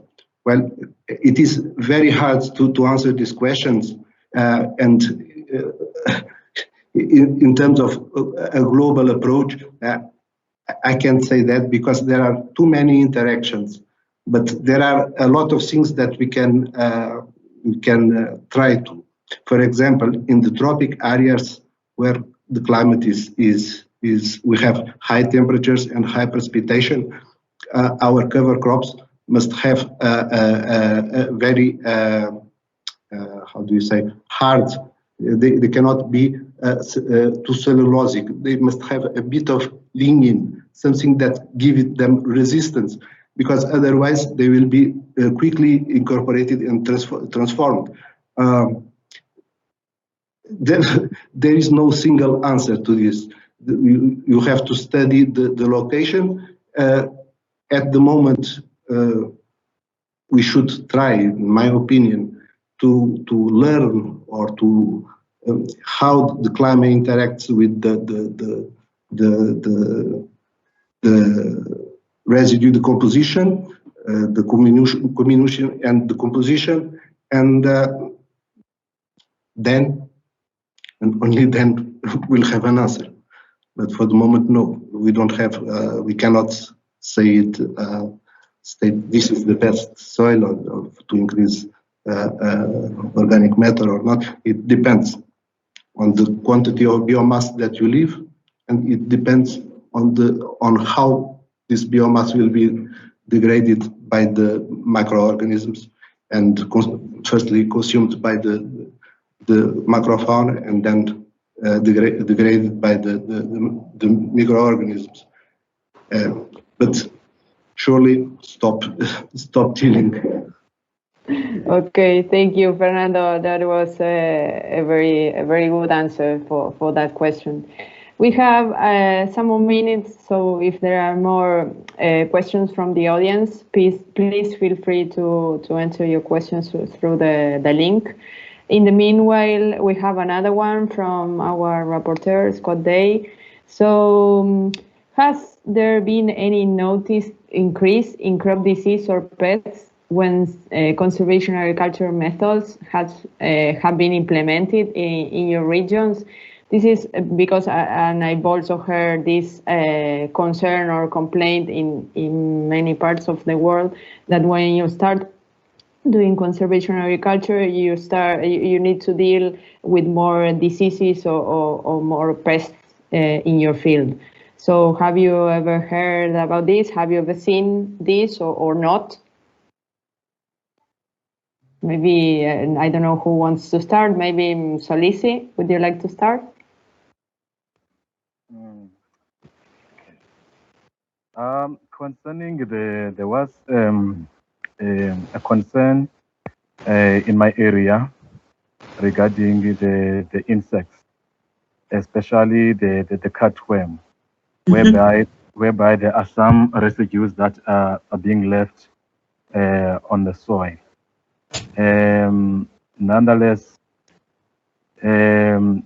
[SPEAKER 7] Well, it is very hard to answer these questions, and in terms of a global approach, I can't say that because there are too many interactions. But there are a lot of things that we can try to. For example, in the tropic areas where the climate is we have high temperatures and high precipitation, our cover crops must have a very how do you say, hard. They cannot be too cellulosic. They must have a bit of lignin, something that gives them resistance, because otherwise they will be quickly incorporated and transformed. There is no single answer to this. You have to study the location. At the moment, we should try, in my opinion, to learn or to how the climate interacts with the residue decomposition, the comminution and decomposition, and then and only then we'll have an answer. But for the moment, no, we don't have. We cannot say it. State this is the best soil or to increase organic matter or not. It depends on the quantity of biomass that you leave, and it depends on how this biomass will be degraded by the microorganisms and firstly consumed by the macrofauna and then degraded by the microorganisms. But surely stop tilling.
[SPEAKER 1] Okay, thank you, Fernando. That was a very good answer for that question. We have some more minutes, so if there are more questions from the audience, please feel free to enter your questions through the link. In the meanwhile, we have another one from our rapporteur, Scott Day. So, has there been any noticed increase in crop disease or pests when conservation agriculture methods have been implemented in your regions? This is because, and I've also heard this concern or complaint in many parts of the world, that when you start doing conservation agriculture, you need to deal with more diseases or more pests in your field. So have you ever heard about this? Have you ever seen this or not? Maybe, I don't know who wants to start. Maybe Mxolisi, would you like to start?
[SPEAKER 6] concerning there was a concern in my area regarding the insects, especially the cutworm, whereby there are some residues that are being left on the soil. Nonetheless, I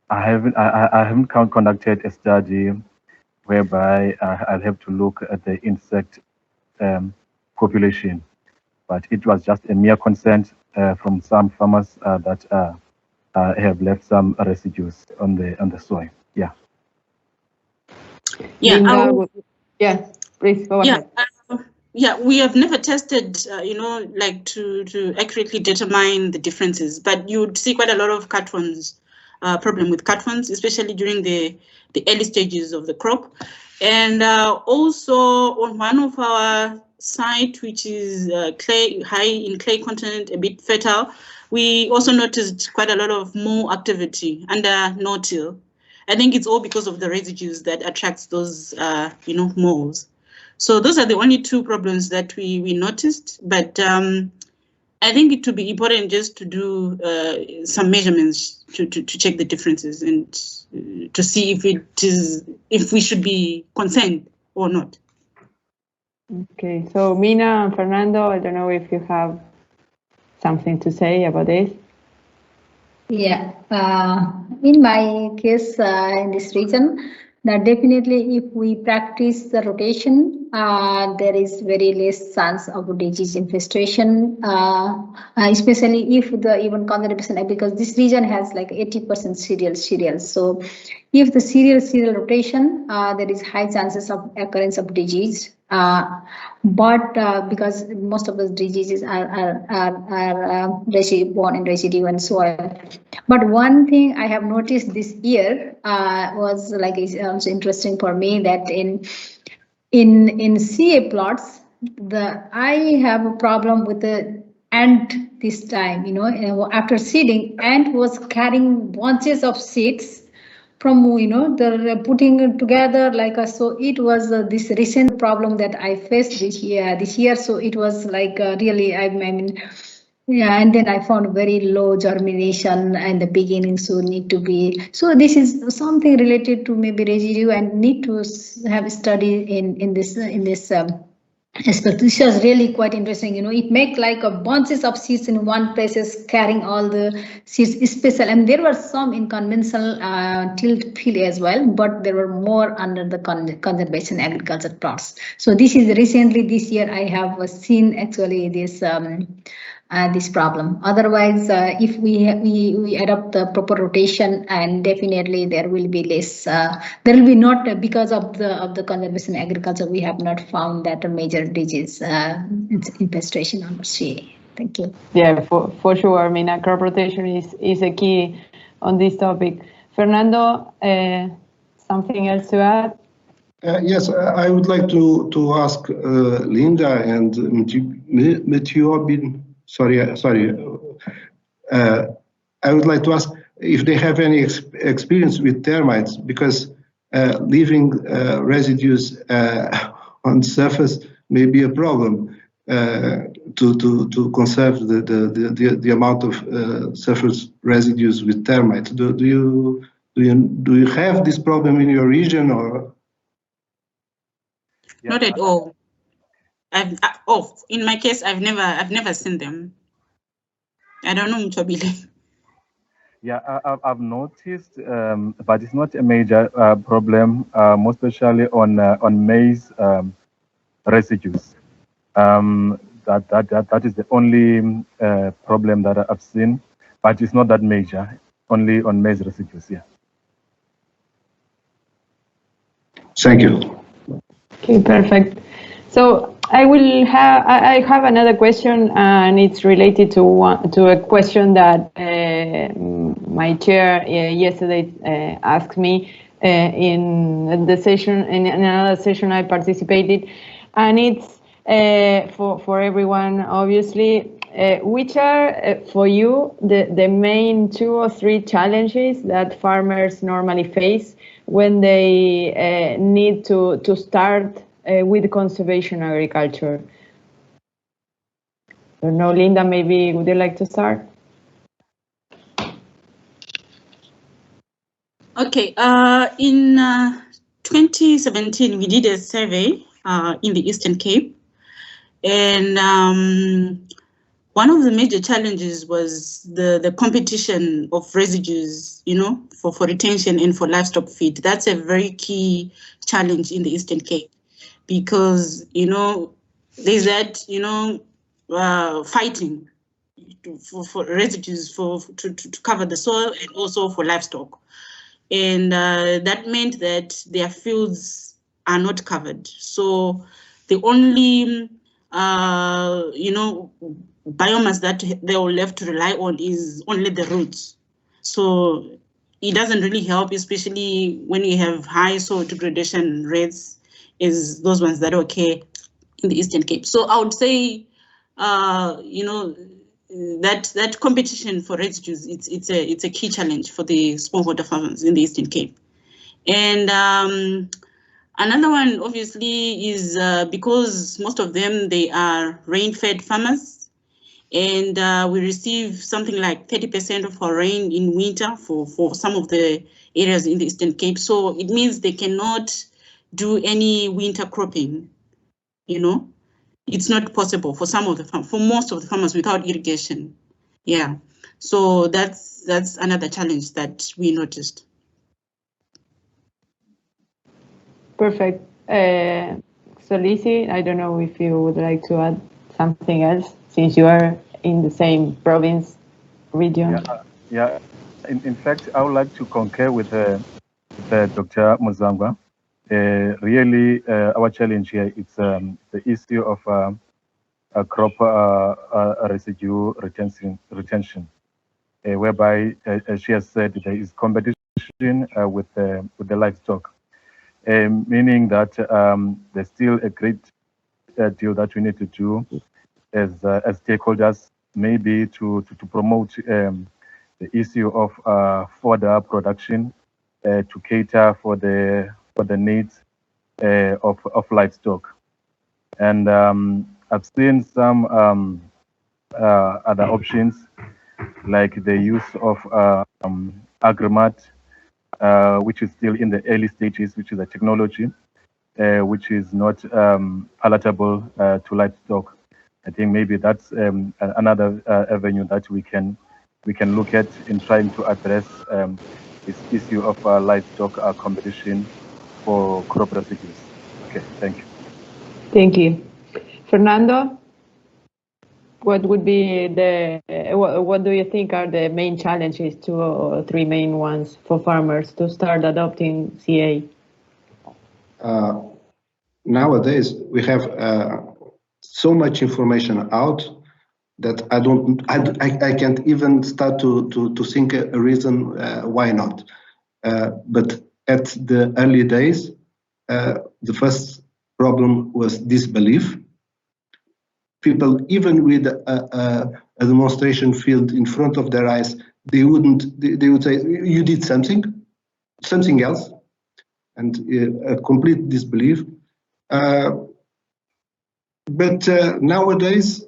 [SPEAKER 6] haven't conducted a study whereby I'll have to look at the insect population, but it was just a mere consent from some farmers that have left some residues on the soil. Yeah.
[SPEAKER 5] Yeah.
[SPEAKER 1] Lindah, yeah, please go ahead.
[SPEAKER 5] Yeah, we have never tested, like to accurately determine the differences, but you'd see quite a lot of cutworms, problem with cutworms, especially during the early stages of the crop. And also on one of our site, which is high in clay content, a bit fertile, we also noticed quite a lot of mole activity under no-till. I think it's all because of the residues that attracts those, moles. So those are the only two problems that we noticed, but I think it would be important just to do some measurements to check the differences and to see if we should be concerned or not.
[SPEAKER 1] Okay, so Mina and Fernando, I don't know if you have something to say about this.
[SPEAKER 4] Yeah, in my case, in this region, that definitely if we practice the rotation, there is very less chance of disease infestation, especially if the even conservation, because this region has like 80% cereals. So if the cereal rotation, there is high chances of occurrence of disease. But because most of those diseases are born in residue and soil. But one thing I have noticed this year was like is also interesting for me that in CA plots, I have a problem with the ant this time. After seeding, ant was carrying bunches of seeds from they're putting together so it was this recent problem that I faced this year. So it was like really I mean yeah, and then I found very low germination in the beginning, so need to be this is something related to maybe residue and need to have a study in this aspect. This was really quite interesting. It make like a bunches of seeds in one places carrying all the seeds special. And there were some in conventional tilled field as well, but there were more under the conservation agriculture plots. So this is recently this year I have seen actually this problem. Otherwise, if we adopt the proper rotation, and definitely there will be less. There will be not because of the conservation agriculture. We have not found that a major disease infestation on CA. Thank you.
[SPEAKER 1] Yeah, for sure. I mean, crop rotation is a key on this topic. Fernando, something else to add?
[SPEAKER 7] Yes, I would like to ask Lindah and Mtyobile. Sorry. I would like to ask if they have any experience with termites, because leaving residues on the surface may be a problem to conserve the amount of surface residues with termites. Do you have this problem in your region or?
[SPEAKER 5] Not at all. In my case, I've never seen them. I don't know Mtyobile.
[SPEAKER 6] Yeah, I've noticed, but it's not a major problem, more especially on maize residues. That is the only problem that I've seen, but it's not that major. Only on maize residues. Yeah.
[SPEAKER 7] Thank you.
[SPEAKER 1] Okay, perfect. So I have another question, and it's related to a question that my chair yesterday asked me in another session I participated, and it's for everyone, obviously. Which are for you the main 2 or 3 challenges that farmers normally face when they need to start with conservation agriculture? I don't know, Linda, maybe would you like to start?
[SPEAKER 5] Okay, in 2017, we did a survey in the Eastern Cape, and one of the major challenges was the competition of residues, for retention and for livestock feed. That's a very key challenge in the Eastern Cape because, there's that, fighting for residues to cover the soil and also for livestock. And that meant that their fields are not covered. So the only, biomass that they are left to rely on is only the roots. So it doesn't really help, especially when you have high soil degradation rates, is those ones that occur in the Eastern Cape. So I would say, that competition for residues, it's a key challenge for the smallholder farmers in the Eastern Cape. And another one, obviously, is because most of them, they are rain-fed farmers, and we receive something like 30% of our rain in winter for some of the areas in the Eastern Cape. So it means they cannot do any winter cropping, It's not possible for for most of the farmers without irrigation. Yeah, so that's another challenge that we noticed.
[SPEAKER 1] Perfect. Mxolisi, I don't know if you would like to add something else since you are in the same province region.
[SPEAKER 6] Yeah. In fact, I would like to concur with Dr. Muzangwa. Really, our challenge here is the issue of crop residue retention, whereby, as she has said, there is competition with the livestock, meaning that there's still a great deal that we need to do as stakeholders, maybe to promote the issue of fodder production to cater for the needs of livestock. And I've seen some other options, like the use of agromat, which is still in the early stages, which is a technology which is not palatable to livestock. I think maybe that's another avenue that we can look at in trying to address this issue of livestock competition for crop residues. Okay, thank you.
[SPEAKER 1] Thank you. Fernando, what would be what do you think are the main challenges, 2 or 3 main ones for farmers to start adopting CA?
[SPEAKER 7] Nowadays, we have so much information out that I can't even start to think a reason why not. But at the early days, the first problem was disbelief. People, even with a demonstration field in front of their eyes, they would say, "You did something else," and a complete disbelief. But nowadays,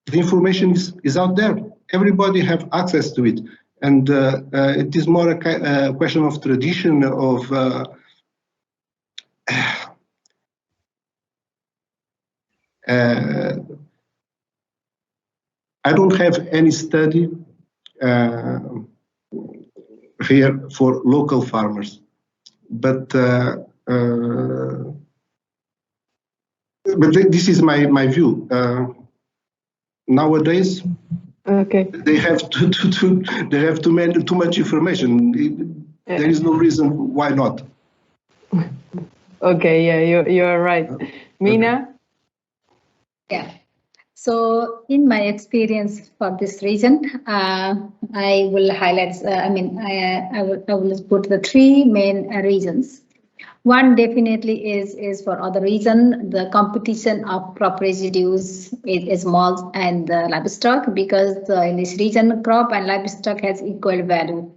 [SPEAKER 7] the information is out there. Everybody have access to it, and it is more a question of tradition of. I don't have any study here for local farmers, but this is my view. Nowadays,
[SPEAKER 1] okay,
[SPEAKER 7] they have too much information. There is no reason why not.
[SPEAKER 1] Okay, yeah, you are right. Mina?
[SPEAKER 4] Yeah. So in my experience for this region, I will highlight, I will put the 3 main reasons. One definitely is for other reason, the competition of crop residues is small and livestock, because in this region, crop and livestock has equal value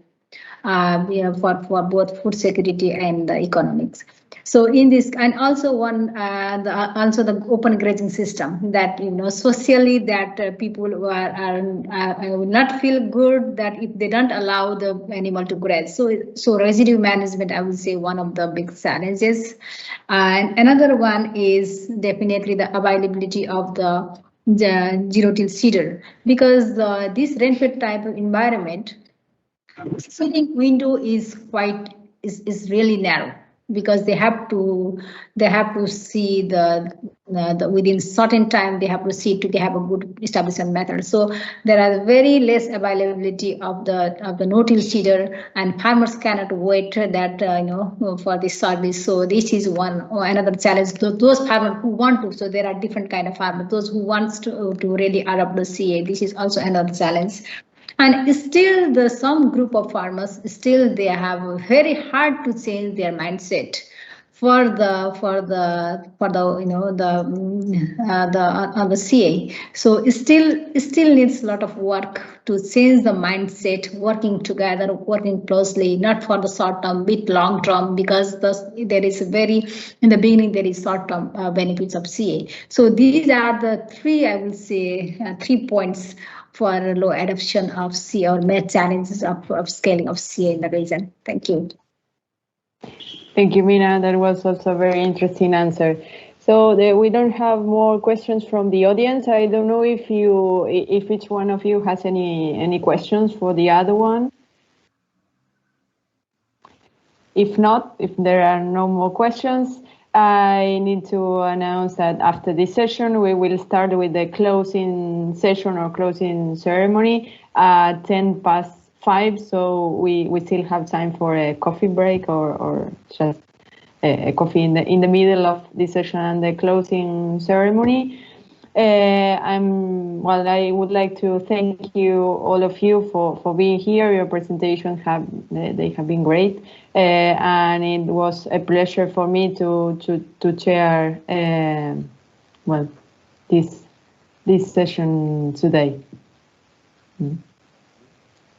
[SPEAKER 4] for both food security and economics. So in this, and also also the open grazing system that, socially that people who will not feel good that if they don't allow the animal to graze. So residue management, I would say, one of the big challenges. And another one is definitely the availability of the zero-till seeder, because this rainfed type of environment, seeding window is really narrow, because they have to see the within certain time they have to see to have a good establishment method. So there are very less availability of the no-till seeder, and farmers cannot wait that for this service. So this is another challenge. Those farmers who want to, so there are different kind of farmers. Those who wants to really adopt the CA, this is also another challenge. And still, some group of farmers they have very hard to change their mindset for the CA. So it still needs a lot of work to change the mindset, working together, working closely, not for the short term, bit long term, because there is in the beginning there is short term benefits of CA. So these are the three, I will say, 3 points for low adoption of CA, or main challenges of scaling of CA in the region. Thank you.
[SPEAKER 1] Thank you, Mina. That was also a very interesting answer. So we don't have more questions from the audience. I don't know if each one of you has any questions for the other one. If not, if there are no more questions, I need to announce that after this session, we will start with the closing session or closing ceremony at 5:10. So we still have time for a coffee break or just a coffee in the middle of the session and the closing ceremony. I would like to thank you, all of you, for being here. Your presentations have been great, and it was a pleasure for me to chair this session today.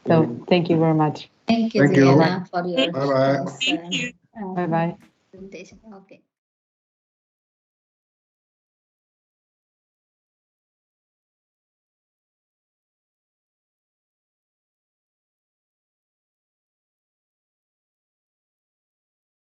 [SPEAKER 1] So thank you very much.
[SPEAKER 4] Thank you, Juliana, for your
[SPEAKER 2] Bye-bye.
[SPEAKER 4] presentation.
[SPEAKER 1] Bye-bye.
[SPEAKER 4] Okay.